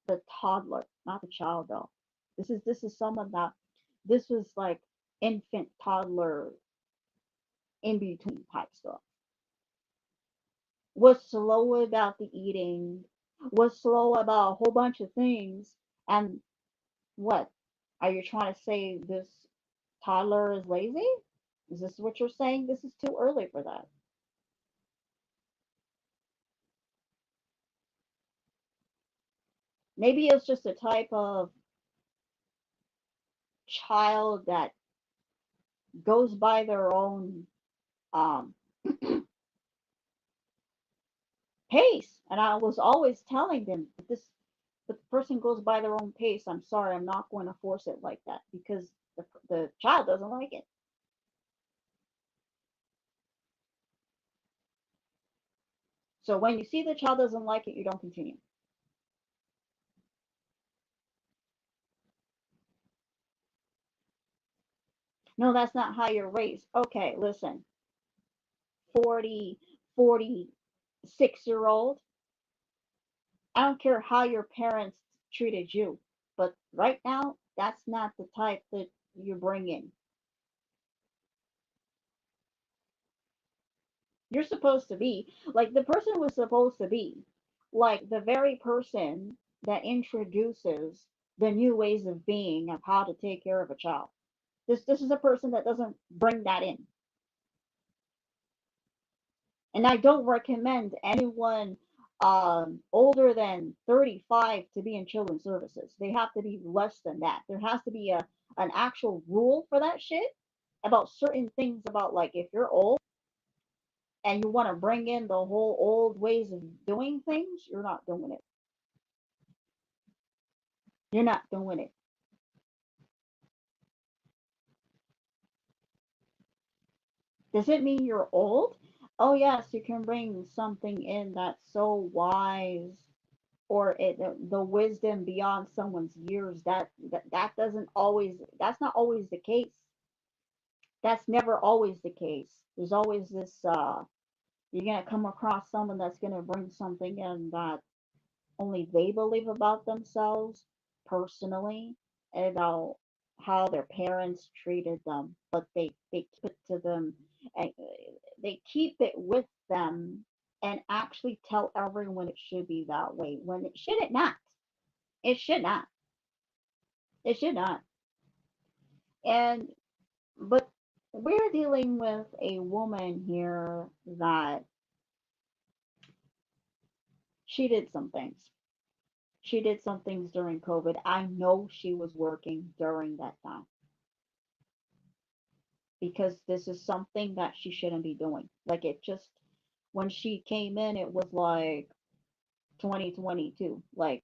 The toddler, not the child though. This is someone that this was like infant, toddler, in between type stuff. Was slow about the eating, was slow about a whole bunch of things, and what? Are you trying to say this toddler is lazy? Is this what you're saying? This is too early for that. Maybe it's just a type of child that goes by their own um, pace. And I was always telling them that the person goes by their own pace. I'm sorry, I'm not going to force it like that because the child doesn't like it. So when you see the child doesn't like it, you don't continue. No, that's not how you're raised. Okay, listen, 40, 46-year old, I don't care how your parents treated you, but right now, that's not the type that you bring in. You're supposed to be like the person was supposed to be like the very person that introduces the new ways of being of how to take care of a child. This is a person that doesn't bring that in. And I don't recommend anyone older than 35 to be in children's services. They have to be less than that. There has to be an actual rule for that shit about certain things about like if you're old and you want to bring in the whole old ways of doing things, you're not doing it. You're not doing it. Does it mean you're old? Oh yes, you can bring something in that's so wise or the wisdom beyond someone's years. That doesn't always. That's not always the case. That's never always the case. There's always this. You're gonna come across someone that's gonna bring something in that only they believe about themselves personally and about how their parents treated them, but they keep it to them and they keep it with them and actually tell everyone it should be that way when it should it not. It should not. It should not. And but we're dealing with a woman here that she did some things. She did some things during COVID. I know she was working during that time because this is something that she shouldn't be doing. Like it just when she came in, it was like 2022, like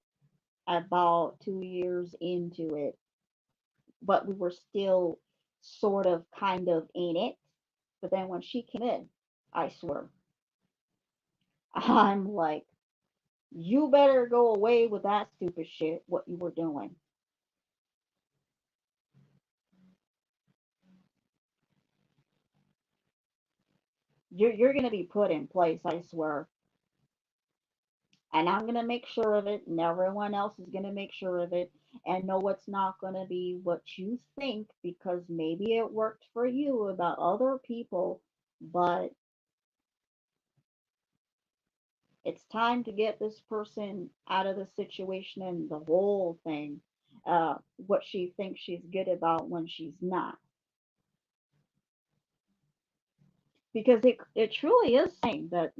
about 2 years into it, but we were still sort of kind of in it. But then when she came in, I swear, I'm like, you better go away with that stupid shit, what you were doing. You're going to be put in place, I swear. And I'm going to make sure of it, and everyone else is going to make sure of it. And no, it's not going to be what you think because maybe it worked for you about other people, but it's time to get this person out of the situation and the whole thing. What she thinks she's good about when she's not. Because it truly is saying that,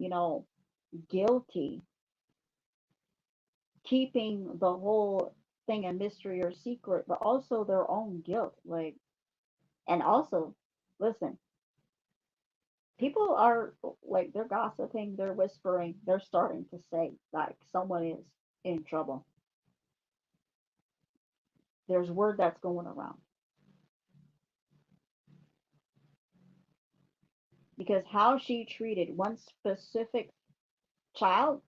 guilty, keeping the whole thing a mystery or secret, but also their own guilt. Like, and also, listen, People are like they're gossiping, they're whispering, they're starting to say like someone is in trouble. There's word that's going around because how she treated one specific child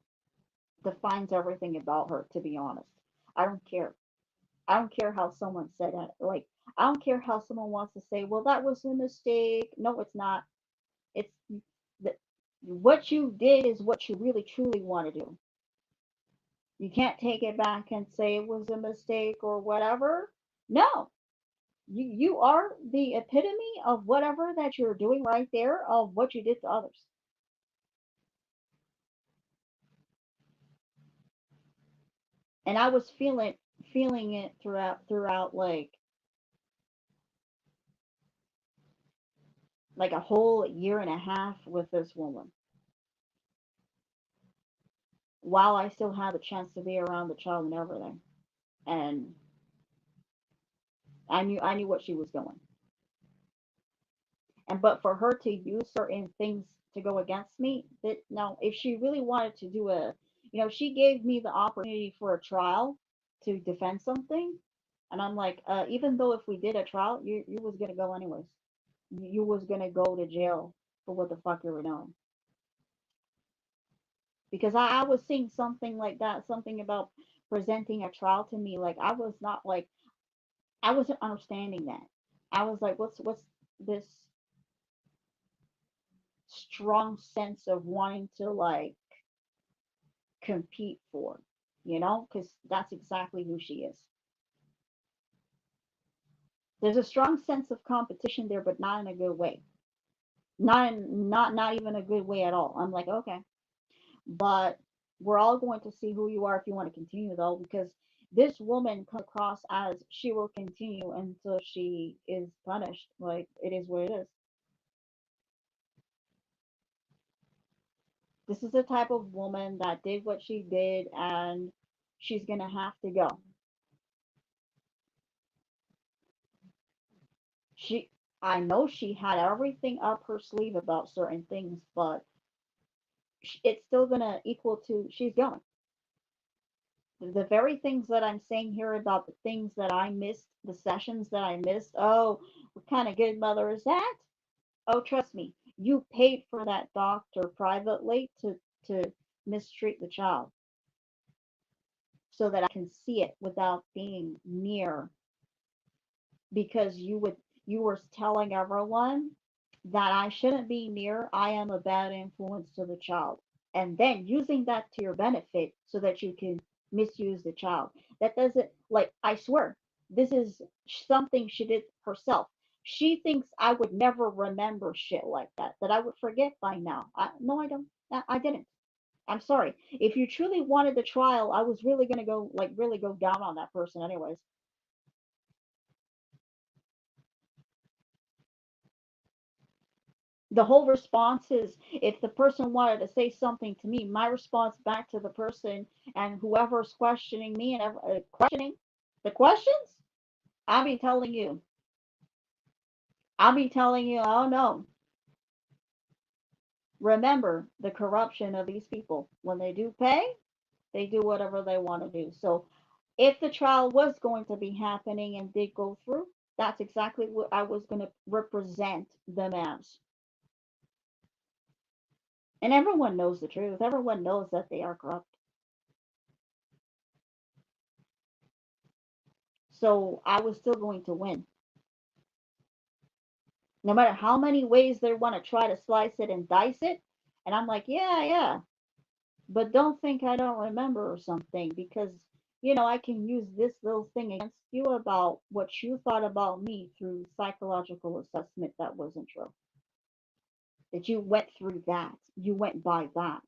defines everything about her, to be honest. I don't care. I don't care how someone said it. Like, I don't care how someone wants to say, well, that was a mistake. No, it's not. It's the, what you did is what you really truly want to do. You can't take it back and say it was a mistake or whatever. No, you are the epitome of whatever that you're doing right there of what you did to others. And I was feeling it throughout like a whole year and a half with this woman while I still had the chance to be around the child and everything. And I knew what she was doing. And but for her to use certain things to go against me, that no, if she really wanted to do she gave me the opportunity for a trial to defend something, and I'm like, even though if we did a trial, you was gonna go anyways. You was gonna go to jail for what the fuck you were doing. Because I was seeing something like that, something about presenting a trial to me. Like I was not like I wasn't understanding that. I was like, what's this strong sense of wanting to like compete for, because that's exactly who she is. There's a strong sense of competition there, but not in a good way. Not even a good way at all. I'm like, okay, but we're all going to see who you are if you want to continue though, because this woman comes across as she will continue until she is punished. Like it is what it is. This is the type of woman that did what she did, and she's gonna have to go. She, I know she had everything up her sleeve about certain things, but it's still gonna equal to she's going. The very things that I'm saying here about the things that I missed, the sessions that I missed. Oh, what kind of good mother is that? Oh, trust me, you paid for that doctor privately to mistreat the child so that I can see it without being near, because you were telling everyone that I shouldn't be near. I am a bad influence to the child, and then using that to your benefit so that you can misuse the child. That doesn't, like, I swear, this is something she did herself. She thinks I would never remember shit like that, that I would forget by now. No, I don't. I didn't. I'm sorry. If you truly wanted the trial, I was really gonna go like really go down on that person anyways. The whole response is, if the person wanted to say something to me, my response back to the person and whoever's questioning me and questioning the questions, I'll be telling you, oh no, remember the corruption of these people. When they do pay, they do whatever they want to do. So if the trial was going to be happening and did go through, that's exactly what I was going to represent them as. And everyone knows the truth. Everyone knows that they are corrupt. So I was still going to win. No matter how many ways they want to try to slice it and dice it. And I'm like, yeah, yeah. But don't think I don't remember or something, because, I can use this little thing against you about what you thought about me through psychological assessment that wasn't true. That you went through that. You went by that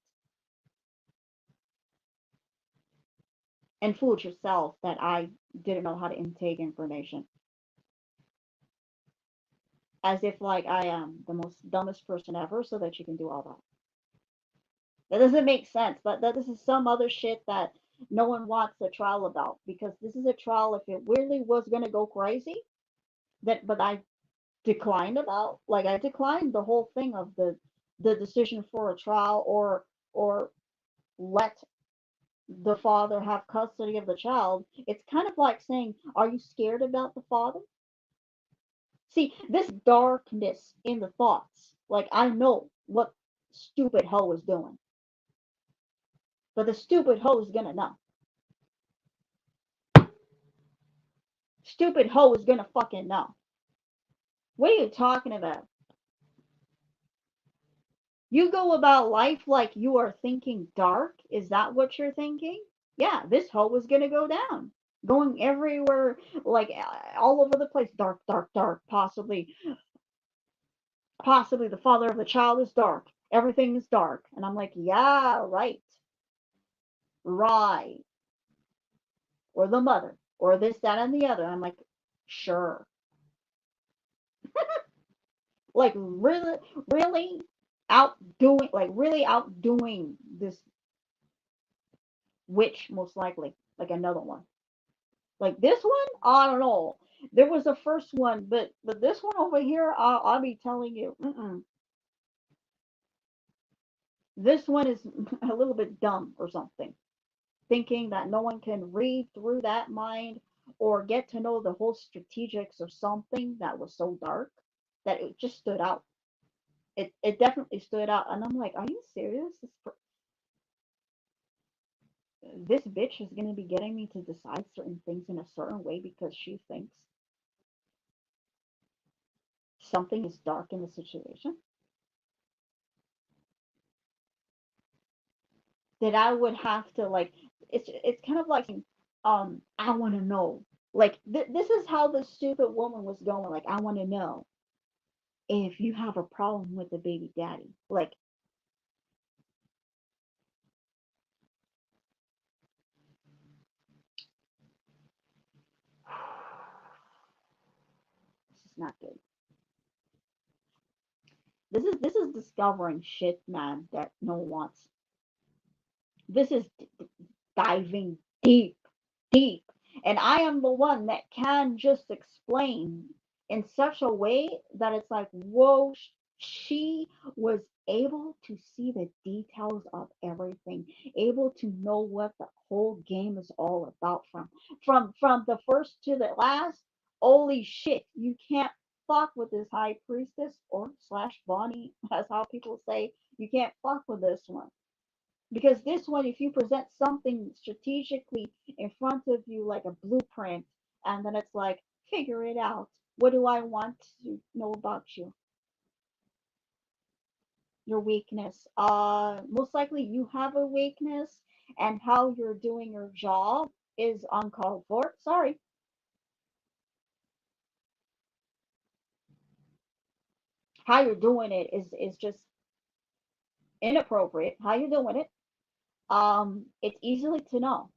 and fooled yourself that I didn't know how to intake information. As if like I am the most dumbest person ever so that you can do all that. That doesn't make sense. But this is some other shit that no one wants a trial about, because this is a trial if it really was gonna go crazy. That but I declined about, like, I declined the whole thing of the the decision for a trial, or let the father have custody of the child. It's kind of like saying, are you scared about the father? See, this darkness in the thoughts, like I know what stupid hoe is doing, but the stupid hoe is gonna know. Stupid hoe is gonna fucking know. What are you talking about? You go about life like you are thinking dark? Is that what you're thinking? Yeah, this hoe is gonna go down. Going everywhere, like all over the place. Dark, dark, dark. Possibly the father of the child is dark. Everything is dark. And I'm like, yeah, right, right. Or the mother, or this, that, and the other. I'm like, sure. Like really, really really outdoing this witch, most likely, like another one. Like this one, I don't know. There was a first one, but this one over here, I'll be telling you, this one is a little bit dumb or something, thinking that no one can read through that mind or get to know the whole strategics of something that was so dark that it just stood out. It definitely stood out, and I'm like, are you serious? This bitch is gonna be getting me to decide certain things in a certain way because she thinks something is dark in the situation, that I would have to like. It's kind of like saying, I want to know. Like this is how the stupid woman was going. Like I want to know if you have a problem with the baby daddy. Like this is not good. This is discovering shit, man, that no one wants. This is diving deep, deep. And I am the one that can just explain in such a way that it's like, whoa, she was able to see the details of everything, able to know what the whole game is all about from the first to the last. Holy shit, you can't fuck with this high priestess or slash Bonnie, as how people say, you can't fuck with this one. Because this one, if you present something strategically in front of you like a blueprint, and then it's like, figure it out. What do I want to know about you? Your weakness. Most likely you have a weakness, and how you're doing your job is uncalled for. Sorry. How you're doing it is just inappropriate. How you're doing it. It's easily to know.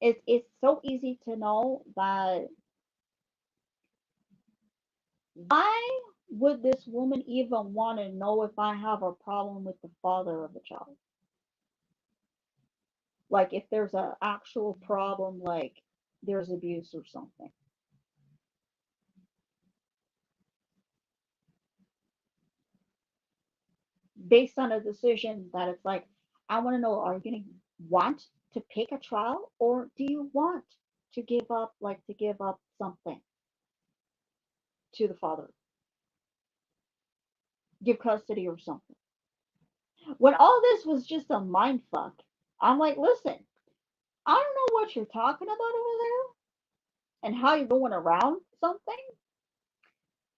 It's so easy to know that why would this woman even want to know if I have a problem with the father of the child? Like if there's an actual problem, like there's abuse or something, based on a decision that it's like, I want to know, are you going to want to pick a trial, or do you want to give up, like to give up something to the father, give custody or something? When all this was just a mind fuck, I'm like, listen, I don't know what you're talking about over there and how you're going around something.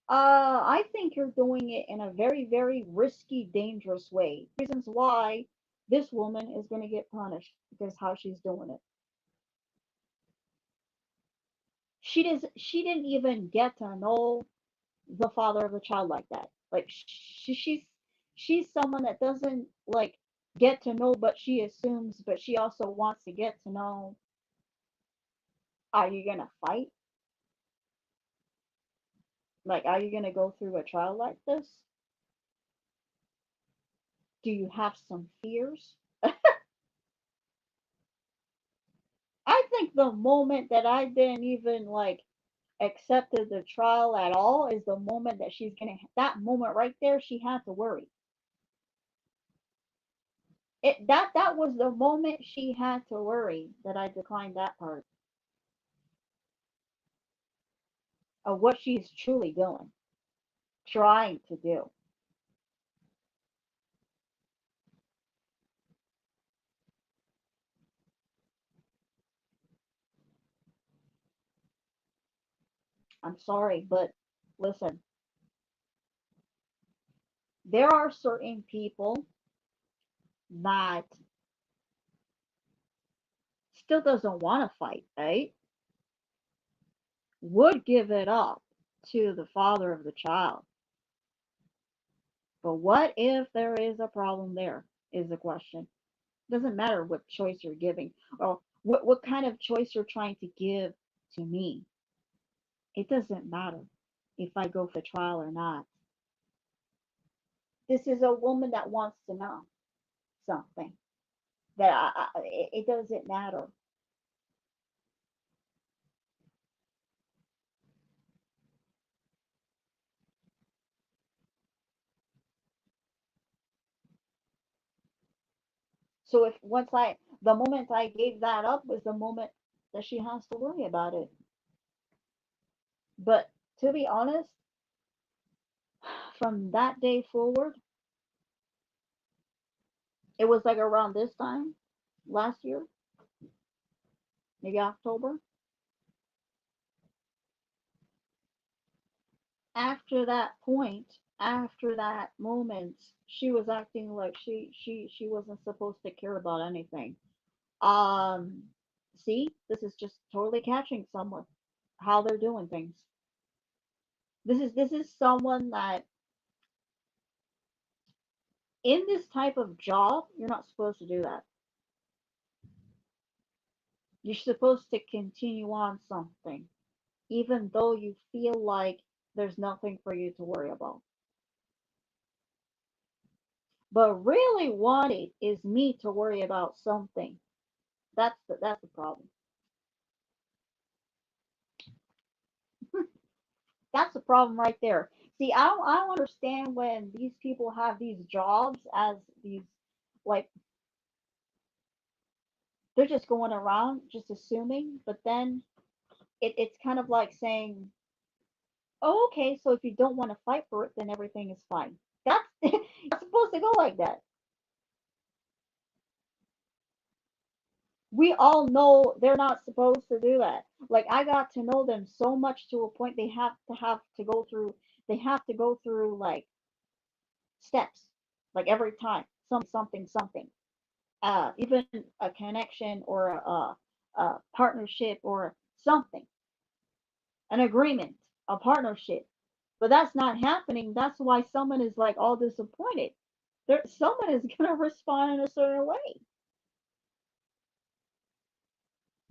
I think you're doing it in a very, very risky, dangerous way. Reasons why this woman is going to get punished because how she's doing it. She didn't even get to know the father of the child like that. Like she's someone that doesn't like get to know, but she assumes, but she also wants to get to know. Are you gonna fight? Like, are you gonna go through a trial like this? Do you have some fears? I think the moment that I didn't even like accepted the trial at all is the moment that she's gonna, that moment right there, she had to worry. That was the moment she had to worry that I declined that part of what she's truly doing, trying to do. I'm sorry, but listen, there are certain people that still doesn't want to fight, right? Would give it up to the father of the child. But what if there is a problem there? Is the question. Doesn't matter what choice you're giving or what kind of choice you're trying to give to me. It doesn't matter if I go for trial or not. This is a woman that wants to know something that it doesn't matter. So if once the moment I gave that up was the moment that she has to worry about it. But to be honest, from that day forward, it was like around this time last year, maybe October. After that point, after that moment, she was acting like she wasn't supposed to care about anything. Um, see, this is just totally catching someone how they're doing things. This is someone that in this type of job, you're not supposed to do that. You're supposed to continue on something, even though you feel like there's nothing for you to worry about. But really wanting is me to worry about something. That's the problem. That's the problem right there. See, I don't understand when these people have these jobs as these, like, they're just going around just assuming, but then it's kind of like saying, oh, okay, so if you don't want to fight for it, then everything is fine. That's it's supposed to go like that. We all know they're not supposed to do that. Like I got to know them so much to a point they have to go through, they have to go through like steps, like every time something, even a connection or a partnership or something, an agreement, a partnership. But that's not happening. That's why someone is like all disappointed. Someone is gonna respond in a certain way.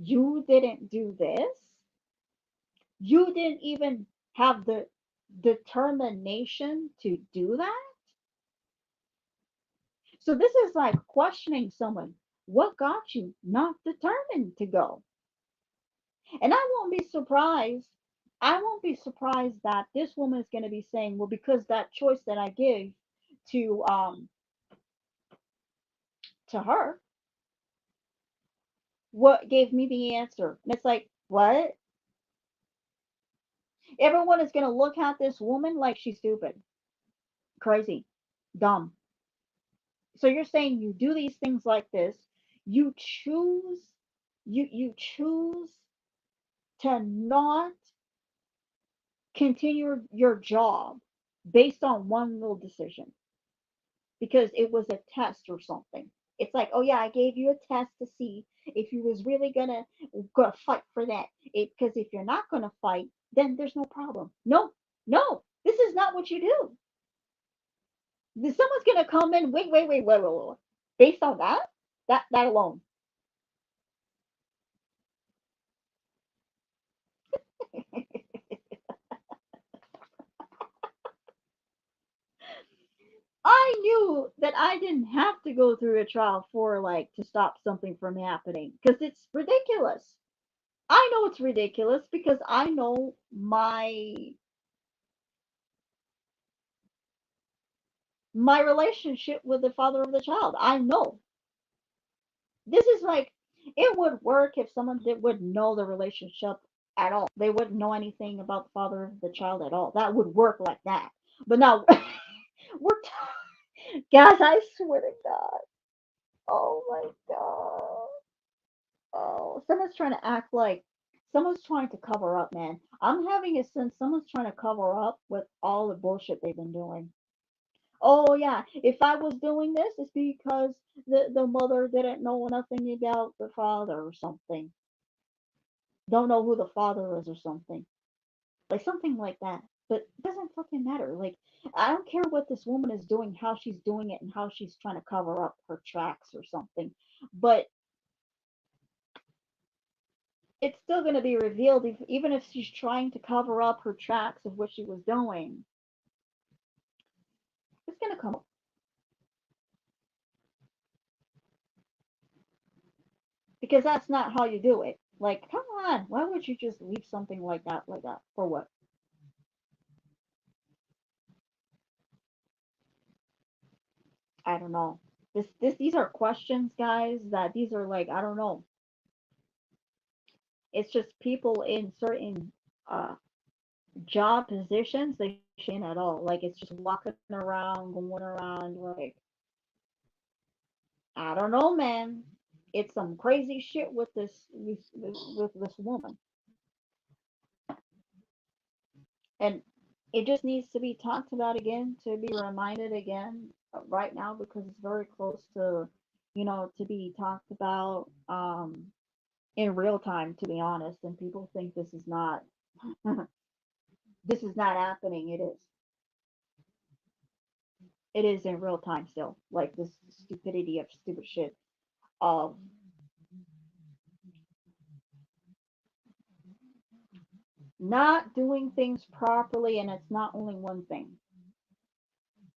You didn't do this. You didn't even have the determination to do that. So this is like questioning someone. What got you not determined to go? And I won't be surprised that this woman is going to be saying, well, because that choice that I give to to her, what gave me the answer? And it's like, what? Everyone is going to look at this woman like she's stupid, crazy, dumb. So you're saying you do these things like this, you choose you choose to not continue your job based on one little decision because it was a test or something. It's like, oh yeah, I gave you a test to see if you was really gonna fight for that. Because if you're not gonna fight, then there's no problem. No, no, this is not what you do. Someone's gonna come in. Wait. Based on that alone, I knew that I didn't have to go through a trial for like to stop something from happening because it's ridiculous. I know it's ridiculous because I know my relationship with the father of the child. I know this is like it would work if someone that would know the relationship at all. They wouldn't know anything about the father of the child at all. That would work like that. But now we're guys. I swear to God. Oh my God. Oh, someone's trying to act like someone's trying to cover up, man. I'm having a sense someone's trying to cover up with all the bullshit they've been doing. Oh yeah, if I was doing this, it's because the mother didn't know nothing about the father or something. Don't know who the father is or something. Like something like that. But it doesn't fucking matter. Like I don't care what this woman is doing, how she's doing it, and how she's trying to cover up her tracks or something. But it's still going to be revealed, even if she's trying to cover up her tracks of what she was doing. It's going to come up because that's not how you do it. Like, come on, why would you just leave something like that for what? I don't know. These are questions, guys. That these are like I don't know. It's just people in certain uh job positions they shouldn't at all. Like it's just walking around, going around. Like I don't know, man. It's some crazy shit with with this woman, and it just needs to be talked about again, to be reminded again right now because it's very close to, to be talked about in real time. To be honest, and people think this is not this is not happening. It is. It is in real time still. Like this stupidity of stupid shit of not doing things properly, and it's not only one thing.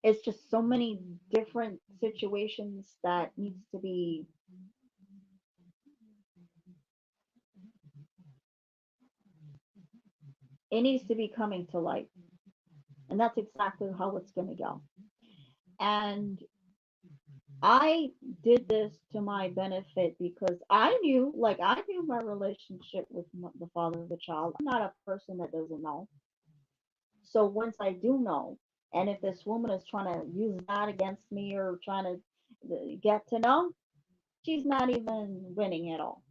It's just so many different situations that needs to be it needs to be coming to light, and that's exactly how it's going to go. And I did this to my benefit because I knew my relationship with the father of the child. I'm not a person that doesn't know. So once I do know, and if this woman is trying to use that against me or trying to get to know, she's not even winning at all.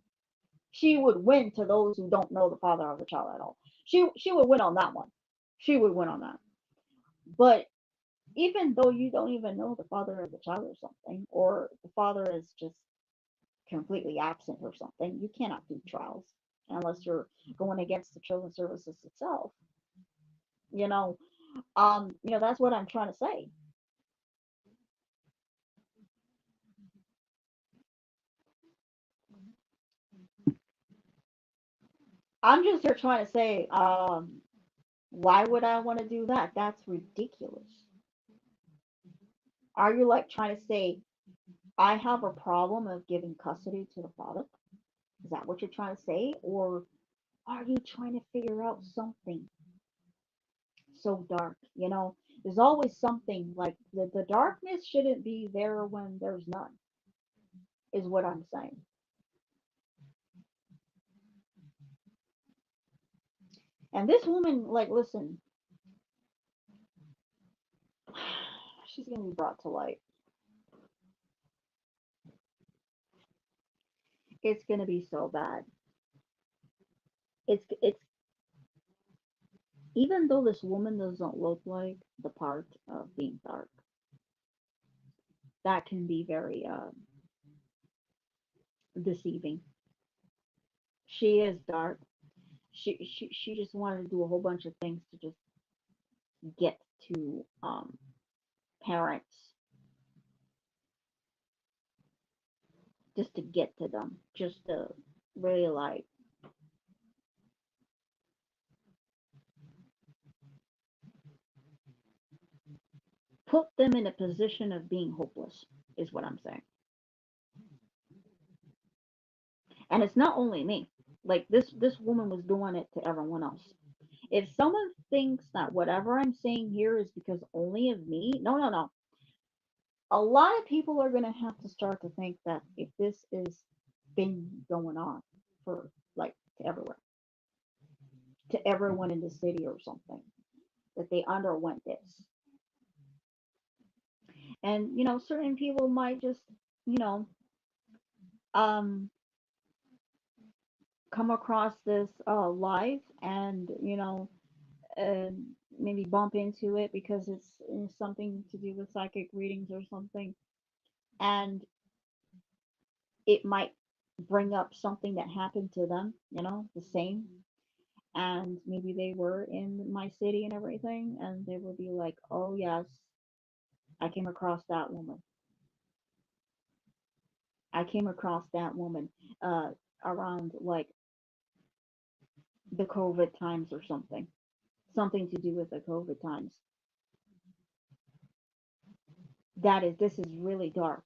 She would win to those who don't know the father of the child at all. She would win on that one. She would win on that. But even though you don't even know the father of the child or something, or the father is just completely absent or something, you cannot do trials unless you're going against the children's services itself. You know, that's what I'm trying to say. I'm just here trying to say, why would I want to do that? That's ridiculous. Are you like trying to say I have a problem of giving custody to the father? Is that what you're trying to say? Or are you trying to figure out something so dark? There's always something like the darkness shouldn't be there when there's none, is what I'm saying. And this woman, like, listen, she's gonna be brought to light. It's gonna be so bad. It's even though this woman doesn't look like the part of being dark, that can be very deceiving. She is dark. She just wanted to do a whole bunch of things to just get to parents, just to get to them, just to really like put them in a position of being hopeless, is what I'm saying. And it's not only me. Like this woman was doing it to everyone else. If someone thinks that whatever I'm saying here is because only of me, no, no, no. A lot of people are gonna have to start to think that if this is been going on for like to everywhere, to everyone in the city or something, that they underwent this. And certain people might just, you know, um come across this live and uh, maybe bump into it because it's something to do with psychic readings or something, and it might bring up something that happened to them, the same. And maybe they were in my city and everything, and they will be like, "Oh yes, I came across that woman. I came across that woman around like the COVID times or something to do with the COVID times." This is really dark.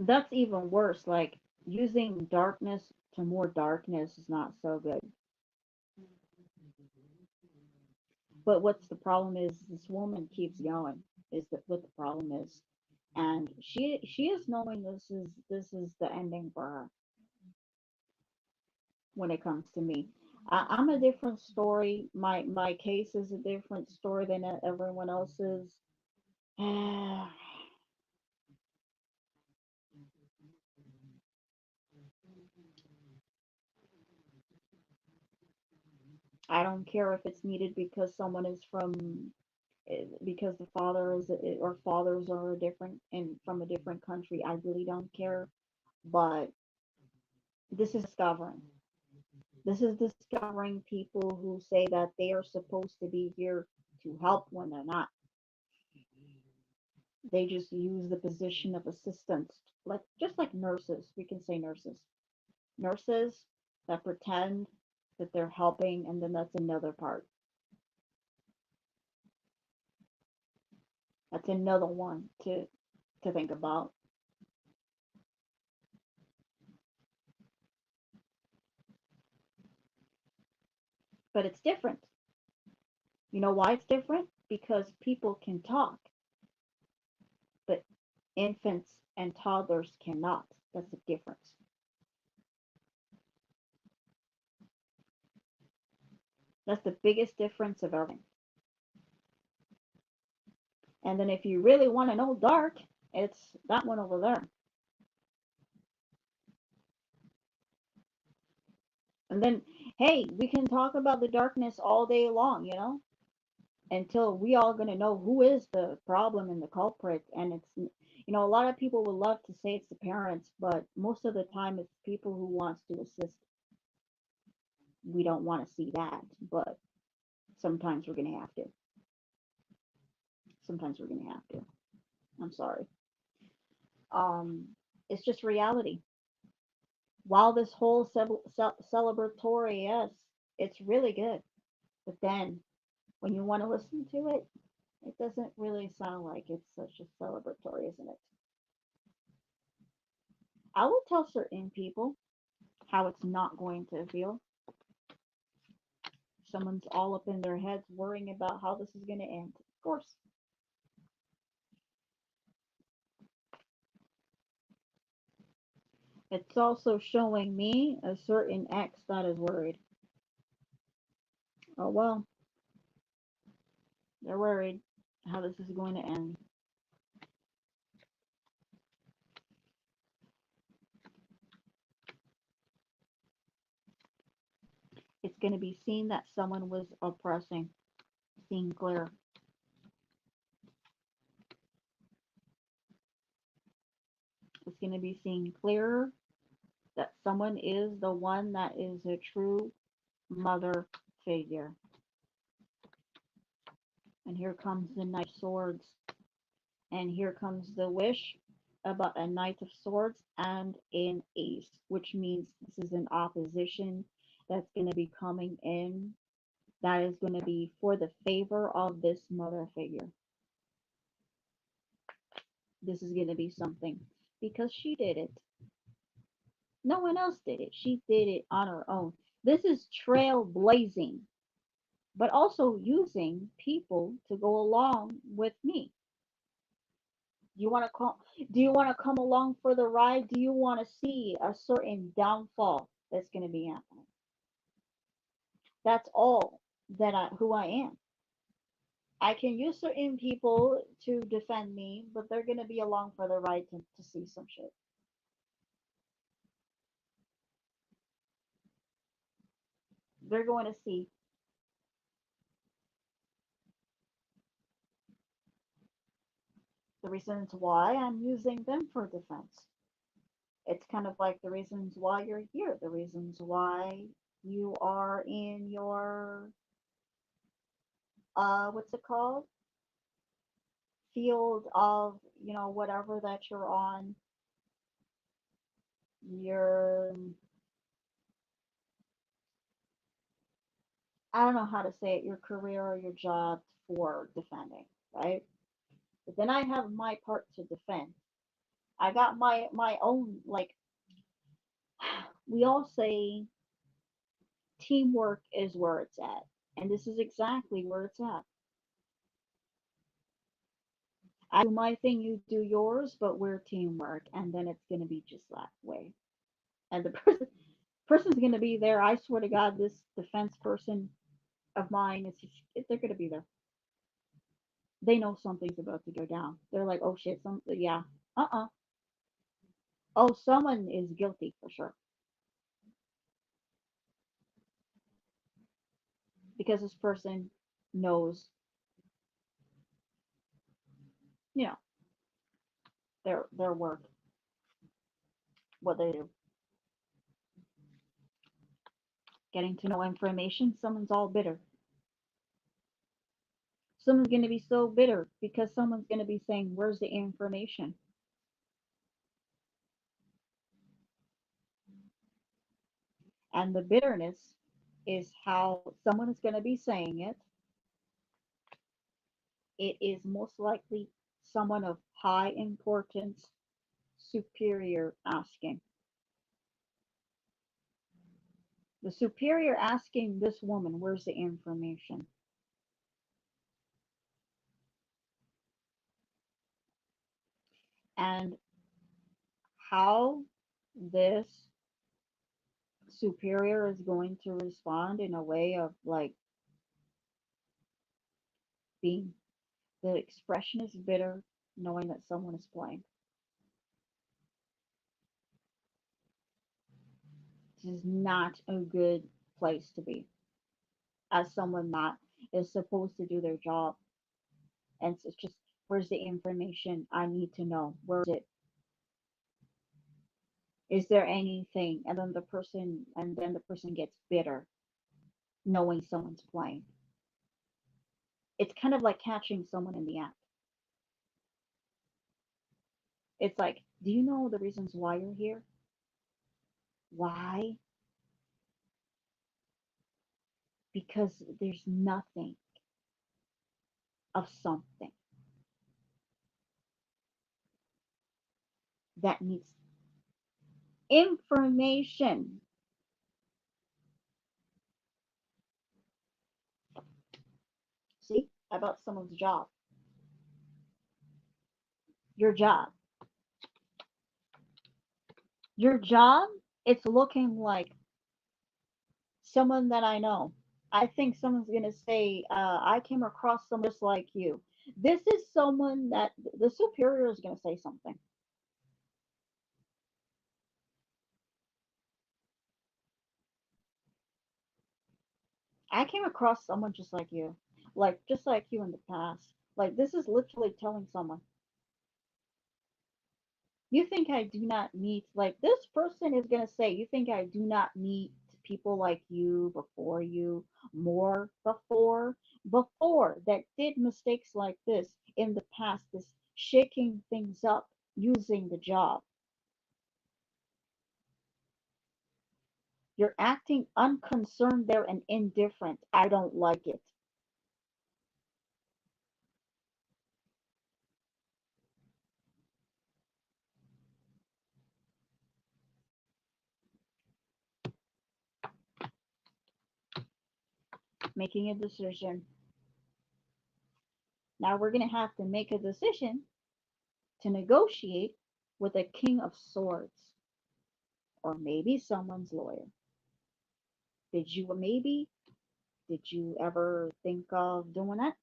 That's even worse. Like using darkness to more darkness is not so good. But what's the problem is this woman keeps going. Is that what the problem is? And she is knowing this is the ending for her when it comes to me. I'm a different story. My case is a different story than everyone else's. I don't care if it's needed because someone is from because the father is or fathers are different and from a different country. I really don't care. But this is discovering. This is discovering people who say that they are supposed to be here to help when they're not. They just use the position of assistants, like just like nurses. We can say nurses. Nurses that pretend that they're helping, and then that's another part. That's another one to think about. But it's different. You know why it's different? Because people can talk, but infants and toddlers cannot. That's the difference. That's the biggest difference of everything. And then if you really want to know dark, it's that one over there. And then, hey, we can talk about the darkness all day long, until we all gonna know who is the problem and the culprit. And a lot of people would love to say it's the parents, but most of the time it's people who wants to assist. We don't want to see that, but sometimes we're gonna have to. Sometimes we're gonna have to. I'm sorry. It's just reality. While this whole celebratory, yes, it's really good. But then when you want to listen to it, it doesn't really sound like it's such a celebratory, isn't it? I will tell certain people how it's not going to feel. Someone's all up in their heads worrying about how this is going to end. Of course, it's also showing me a certain ex that is worried. Oh well, they're worried how this is going to end. It's going to be seen that someone was oppressing, seen clear. It's going to be seen clearer that someone is the one that is a true mother figure. And here comes the Knight of Swords. And here comes the wish about a Knight of Swords and an Ace, which means this is an opposition that's going to be coming in. That is going to be for the favor of this mother figure. This is going to be something because she did it. No one else did it. She did it on her own. This is trailblazing, but also using people to go along with me. You want to come? Do you want to come along for the ride? Do you want to see a certain downfall that's going to be happening? That's all that who I am. I can use certain people to defend me, but they're going to be along for the ride to see some shit. They're going to see the reasons why I'm using them for defense. It's kind of like the reasons why you're here, the reasons why you are in your what's it called? Field of, whatever that you're on, your I don't know how to say it, your career or your job for defending, right? But then I have my part to defend. I got my own, like, we all say teamwork is where it's at. And this is exactly where it's at. I do my thing, you do yours, but we're teamwork, and then it's gonna be just that way. And the person's gonna be there. I swear to God, this defense person of mine is just, they're gonna be there. They know something's about to go down. They're like, oh shit, yeah, oh, someone is guilty for sure because this person knows, you know, their work, what they do. Getting to know information, someone's all bitter. Someone's going to be so bitter because someone's going to be saying, where's the information? And the bitterness is how someone is going to be saying it. It is most likely someone of high importance, superior asking. The superior asking this woman, where's the information? And how this superior is going to respond in a way of like being, the expression is bitter, knowing that someone is playing. This is not a good place to be as someone that is supposed to do their job. And it's just, where's the information I need to know? Where is it? Is there anything? And then the person gets bitter knowing someone's playing. It's kind of like catching someone in the act. It's like, do you know the reasons why you're here? Why? Because there's nothing of something that needs information. See, about someone's job. Your job. Your job, it's looking like someone that I know. I think someone's going to say, I came across someone just like you. This is someone that the superior is going to say something. I came across someone just like you, like just like you in the past. Like this is literally telling someone, you think I do not meet, like this person is going to say, you think I do not meet people like you before you, more before that did mistakes like this in the past, this shaking things up using the job. You're acting unconcerned there and indifferent. I don't like it. Making a decision. Now we're going to have to make a decision to negotiate with a king of swords or maybe someone's lawyer. Did you ever think of doing that?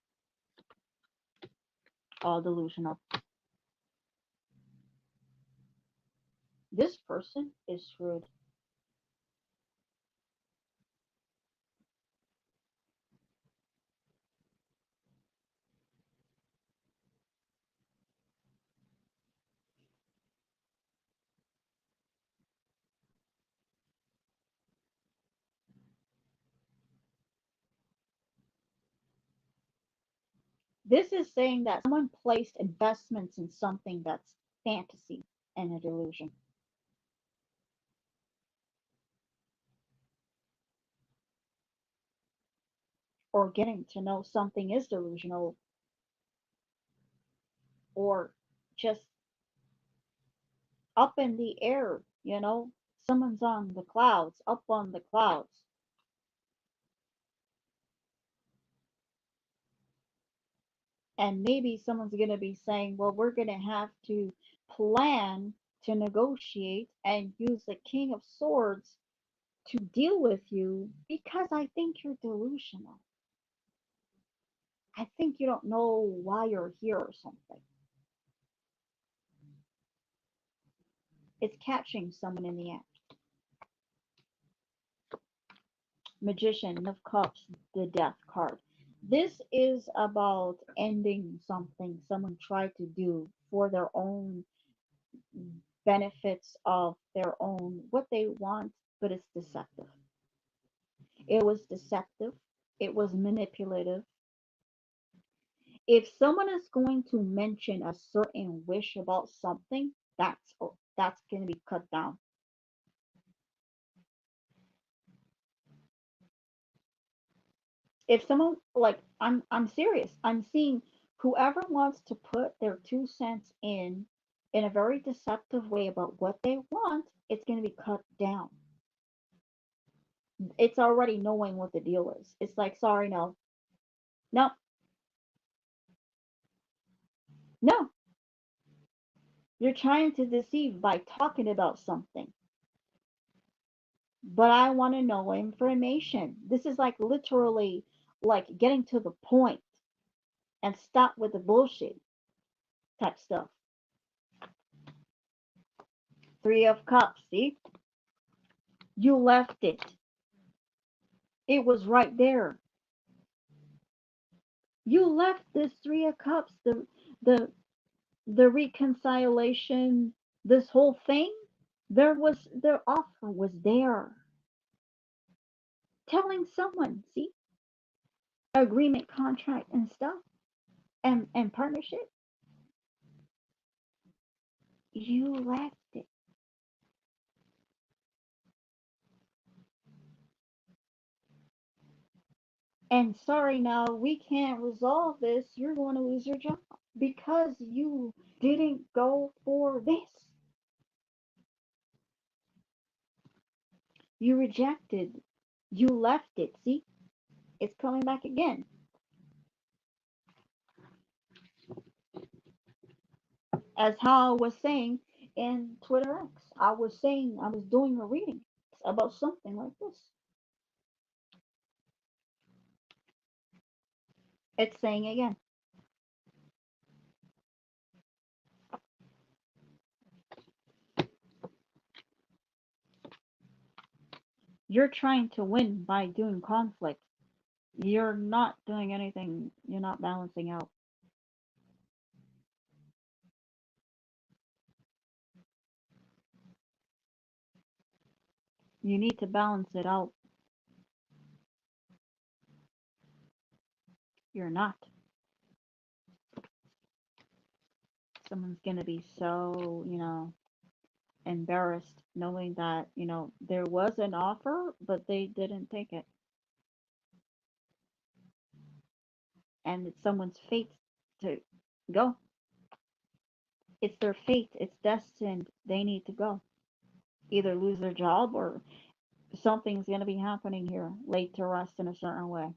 All delusional. This person is screwed. This is saying that someone placed investments in something that's fantasy and a delusion. Or getting to know something is delusional, or just up in the air, someone's on the clouds, up on the clouds. And maybe someone's going to be saying, well, we're going to have to plan to negotiate and use the King of Swords to deal with you because I think you're delusional. I think you don't know why you're here or something. It's catching someone in the act. Magician of Cups, the Death card. This is about ending something someone tried to do for their own benefits of their own, what they want, but it's deceptive. It was deceptive. It was manipulative. If someone is going to mention a certain wish about something, that's going to be cut down. If someone like I'm serious. I'm seeing whoever wants to put their 2 cents in a very deceptive way about what they want, it's going to be cut down. It's already knowing what the deal is. It's like, sorry, no, no, no. You're trying to deceive by talking about something, but I want to know information. This is like literally like getting to the point and stop with the bullshit type stuff. 3 of Cups, see? You left it. It was right there. You left this 3 of Cups, the reconciliation, this whole thing. Their offer was there. Telling someone, see, agreement, contract, and stuff, and partnership. You left it. And sorry, now we can't resolve this. You're going to lose your job because you didn't go for this. You rejected. You left it. See, it's coming back again. As how I was saying in Twitter X, I was saying I was doing a reading about something like this. It's saying again. You're trying to win by doing conflict. You're not doing anything. You're not balancing out. You need to balance it out. You're not. Someone's gonna be so, embarrassed knowing that, there was an offer, but they didn't take it. And it's someone's fate to go. It's their fate. It's destined. They need to go. Either lose their job or something's going to be happening here, laid to rest in a certain way.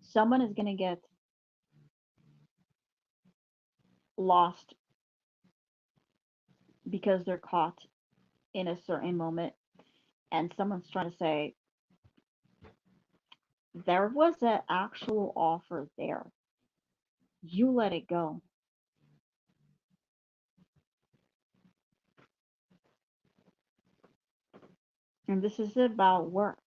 Someone is going to get lost because they're caught in a certain moment, and someone's trying to say, there was an actual offer there. You let it go. And this is about work.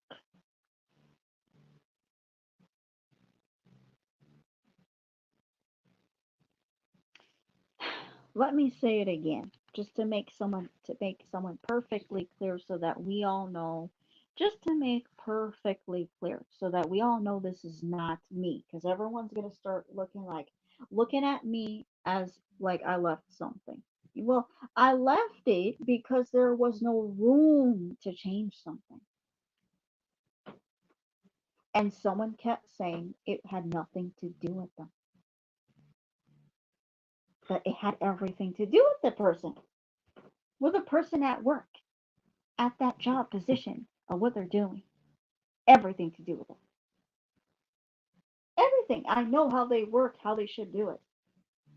Let me say it again, just to make someone perfectly clear so that we all know, just to make perfectly clear so that we all know this is not me, because everyone's going to start looking at me as like I left something. Well, I left it because there was no room to change something. And someone kept saying it had nothing to do with them, but it had everything to do with the person at work, at that job position, or what they're doing. Everything to do with it. Everything. I know how they work, how they should do it.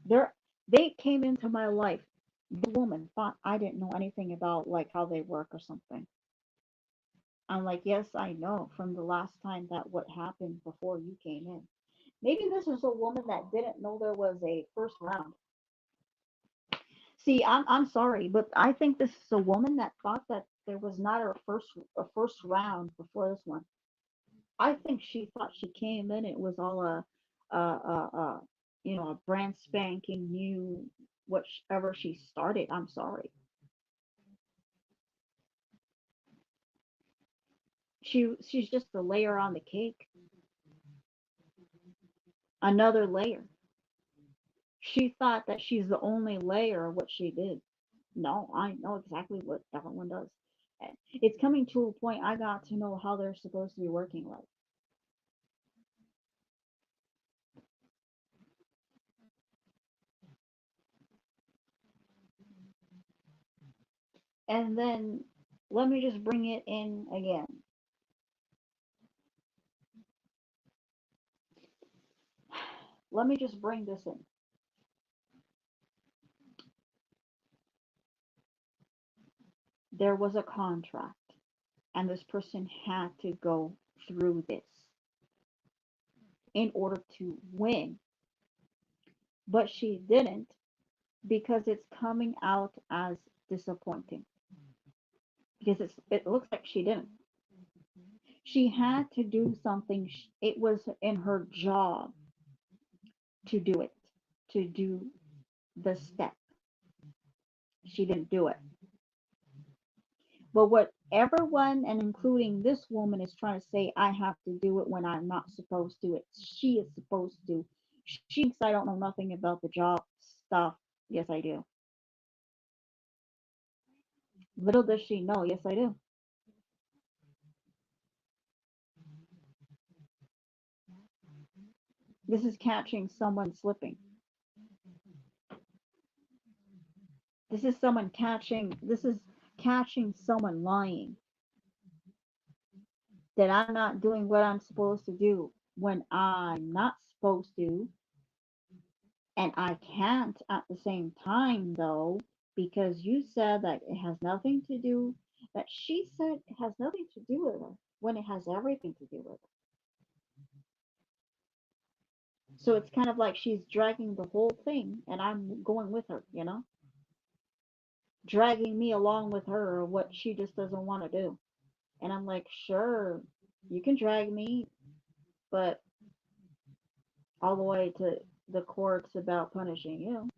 They're, they came into my life. The woman thought I didn't know anything about like how they work or something. I'm like, yes, I know from the last time that what happened before you came in. Maybe this is a woman that didn't know there was a first round. See, I'm sorry, but I think this is a woman that thought that there was not a first round before this one. I think she thought she came in, it was all a brand spanking new whatever she started. I'm sorry. She's just a layer on the cake, another layer. She thought that she's the only layer of what she did. No, I know exactly what everyone does. It's coming to a point I got to know how they're supposed to be working like. And then let me just bring it in again. Let me just bring this in. There was a contract, and this person had to go through this in order to win. But she didn't because it's coming out as disappointing. Because it looks like she didn't. She had to do something. It was in her job to do it, to do the step. She didn't do it. But what everyone, and including this woman, is trying to say, I have to do it when I'm not supposed to. It. She is supposed to. She thinks I don't know nothing about the job stuff. Yes, I do. Little does she know. Yes, I do. This is catching someone slipping. This is catching someone lying, that I'm not doing what I'm supposed to do when I'm not supposed to, and I can't at the same time though, because you said that it has nothing to do, that she said it has nothing to do with her when it has everything to do with her. So it's kind of like she's dragging the whole thing and I'm going with her, dragging me along with her or what she just doesn't want to do. And I'm like, sure, you can drag me, but all the way to the courts about punishing you.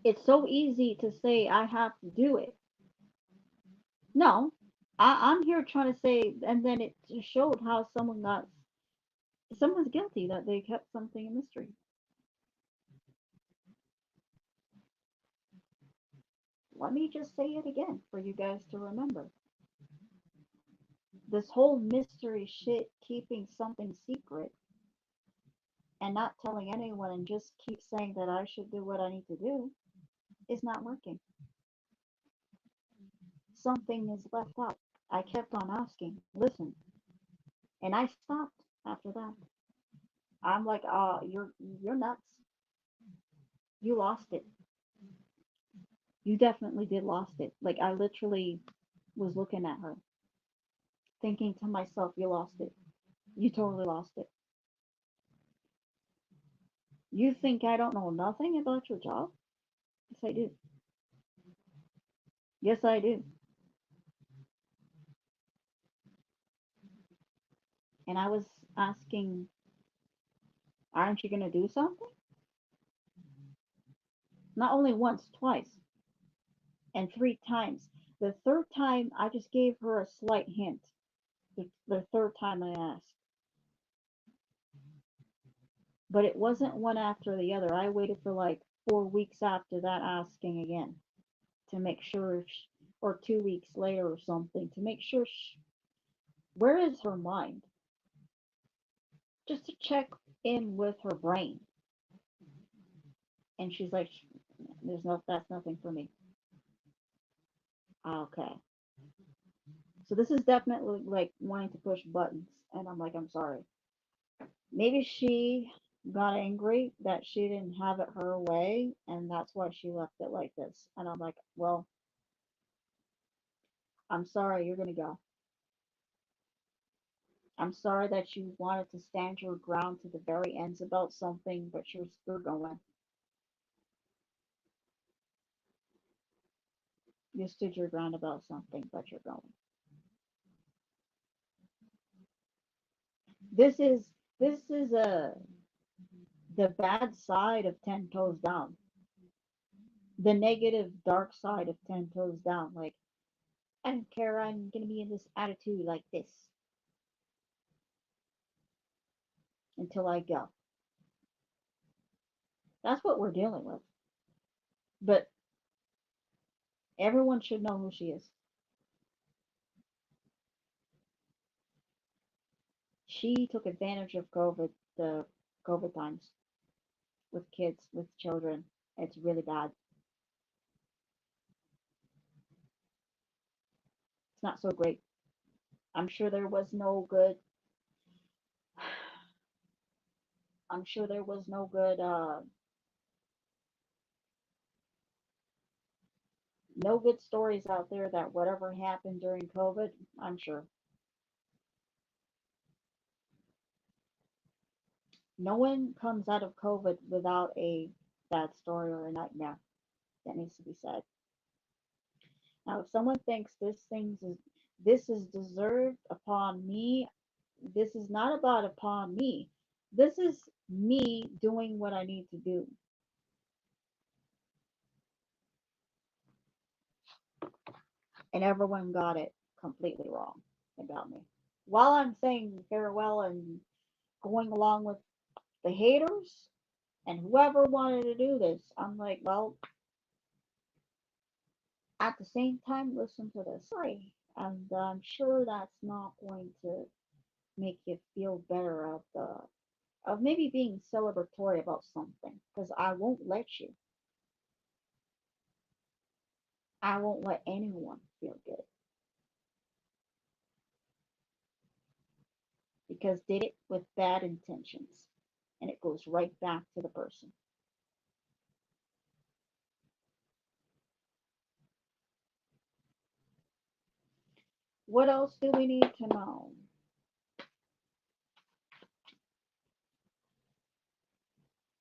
It's so easy to say I have to do it. No, I'm here trying to say, and then it showed how someone's guilty that they kept something a mystery. Let me just say it again for you guys to remember. This whole mystery shit, keeping something secret and not telling anyone and just keep saying that I should do what I need to do is not working. Something is left out. I kept on asking, listen, and I stopped after that. I'm like, you're nuts. You lost it. You definitely did lost it. Like I literally was looking at her, thinking to myself, you lost it. You totally lost it. You think I don't know nothing about your job? Yes, I do. Yes, I do. And I was asking, aren't you going to do something? Not only once, twice, and three times. The third time, I just gave her a slight hint. The third time I asked. But it wasn't one after the other. I waited for like 4 weeks after that asking again to make sure, or 2 weeks later or something, to make sure, where is her mind? Just to check in with her brain. And she's like, that's nothing for me. Okay. So this is definitely like wanting to push buttons. And I'm like, I'm sorry. Maybe she got angry that she didn't have it her way, and that's why she left it like this. And I'm like, well, I'm sorry, you're gonna go. I'm sorry that you wanted to stand your ground to the very ends about something, but you're going. You stood your ground about something, but you're going. This is this is the bad side of 10 toes down. The negative dark side of 10 toes down. Like, I don't care, I'm gonna be in this attitude like this until I go. That's what we're dealing with. But everyone should know who she is. She took advantage of the COVID times with kids, with children. It's really bad. It's not so great. I'm sure there was no good. I'm sure there was no good. No good stories out there that whatever happened during COVID. I'm sure no one comes out of COVID without a bad story or a nightmare that needs to be said. Now, if someone thinks this is deserved upon me, this is not about upon me. This is me doing what I need to do. And everyone got it completely wrong about me. While I'm saying farewell and going along with the haters and whoever wanted to do this, I'm like, well, at the same time, listen to this story. And I'm sure that's not going to make you feel better of maybe being celebratory about something. Because I won't let anyone feel good because did it with bad intentions. And it goes right back to the person. What else do we need to know?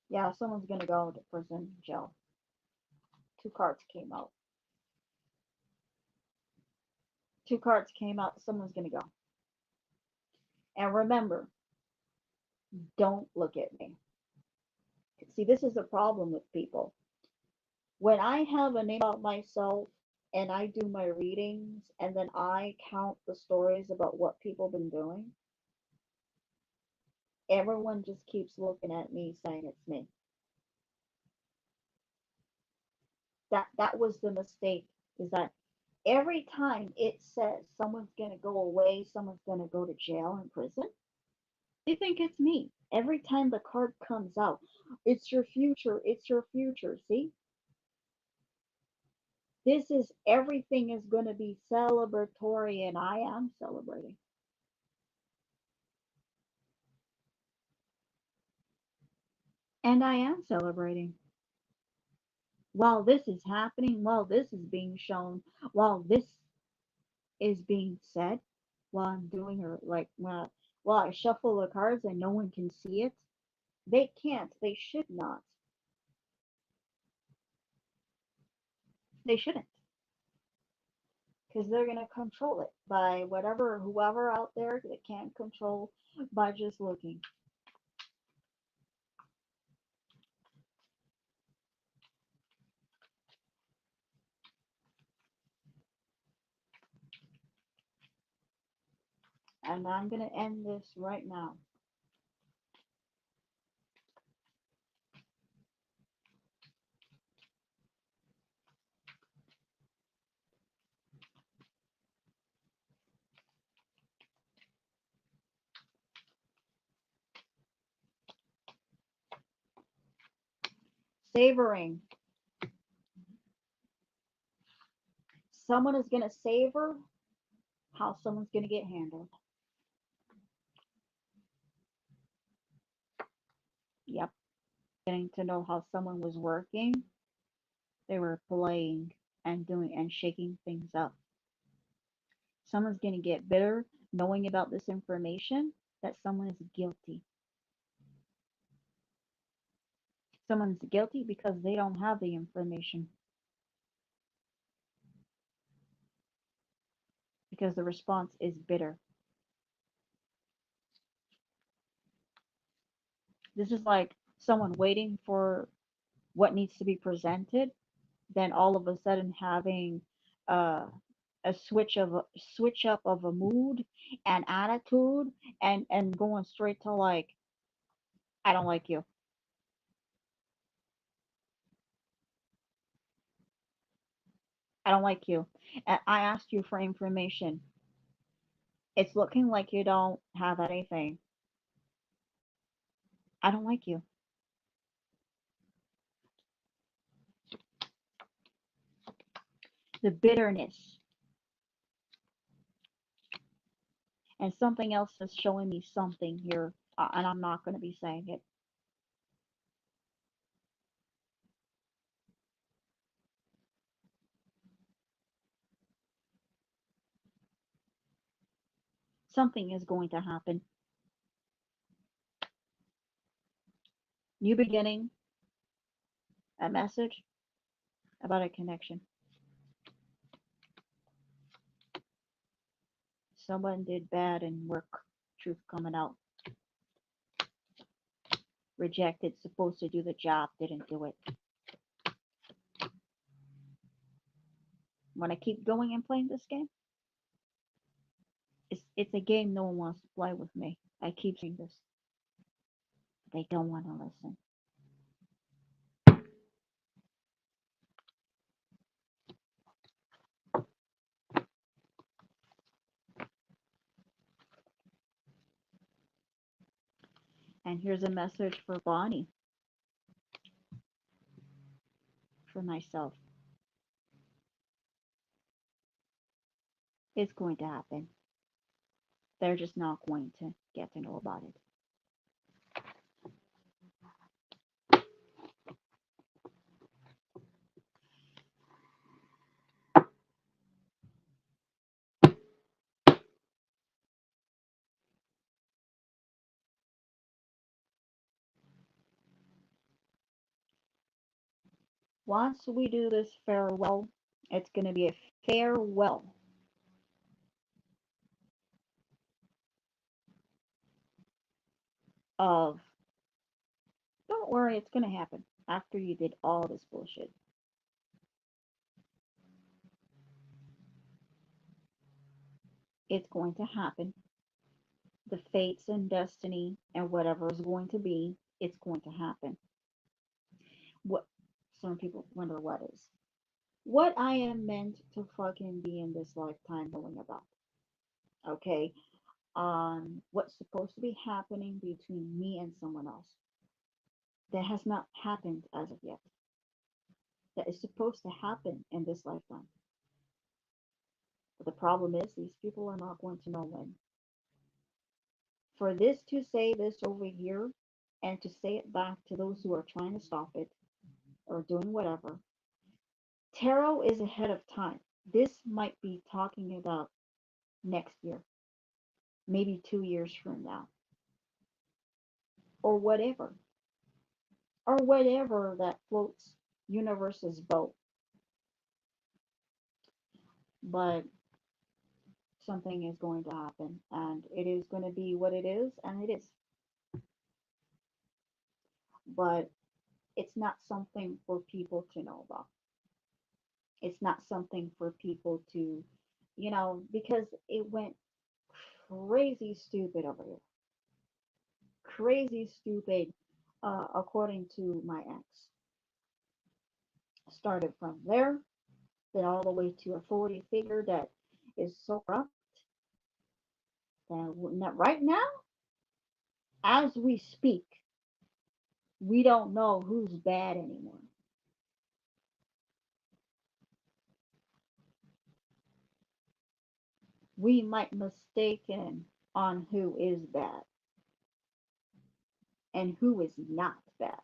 Yeah, someone's gonna go to prison, jail. Two cards came out. Two cards came out. Someone's gonna go. And remember, don't look at me. See, this is the problem with people. When I have a name about myself, and I do my readings and then I count the stories about what people been doing, everyone just keeps looking at me saying it's me. That was the mistake, is that every time it says someone's gonna go away, someone's gonna go to jail and prison, they think it's me. Every time the card comes out, it's your future, it's your future. See? This is everything is gonna be celebratory and I am celebrating. And I am celebrating. While this is happening, while this is being shown, while this is being said, while I'm doing her like while I shuffle the cards and no one can see it, they can't, they should not, they shouldn't, because they're gonna control it by whatever whoever out there that can't control by just looking. And I'm gonna end this right now. Savoring. Someone is gonna savor how someone's gonna get handled. Yep. Getting to know how someone was working, they were playing and doing and shaking things up. Someone's going to get bitter knowing about this information that someone is guilty. Someone's guilty because they don't have the information, because the response is bitter. This is like someone waiting for what needs to be presented, then all of a sudden having uh, a switch up of a mood and attitude, and going straight to like, I don't like you. I don't like you. I asked you for information. It's looking like you don't have anything. I don't like you. The bitterness. And something else is showing me something here, and I'm not going to be saying it. Something is going to happen. New beginning, a message about a connection. Someone did bad in work, truth coming out. Rejected, supposed to do the job, didn't do it. When I keep going and playing this game, it's a game no one wants to play with me. I keep saying this. They don't want to listen. And here's a message for Bonnie, for myself. It's going to happen. They're just not going to get to know about it. Once we do this farewell, it's going to be a farewell of, don't worry, it's going to happen after you did all this bullshit. It's going to happen. The fates and destiny and whatever is going to be, it's going to happen. What some people wonder what is. What I am meant to fucking be in this lifetime knowing about. Okay? What's supposed to be happening between me and someone else. That has not happened as of yet. That is supposed to happen in this lifetime. But the problem is these people are not going to know when. For this to say this over here and to say it back to those who are trying to stop it or doing whatever, tarot is ahead of time. This might be talking about next year, maybe 2 years from now, or whatever that floats universe's boat. But something is going to happen, and it is going to be what it is, and it is. But it's not something for people to know about. It's not something for people to, because it went crazy stupid over here. Crazy stupid, according to my ex. Started from there, then all the way to authority figure that is so corrupt that right now, as we speak, we don't know who's bad anymore. We might mistaken on who is bad and who is not bad.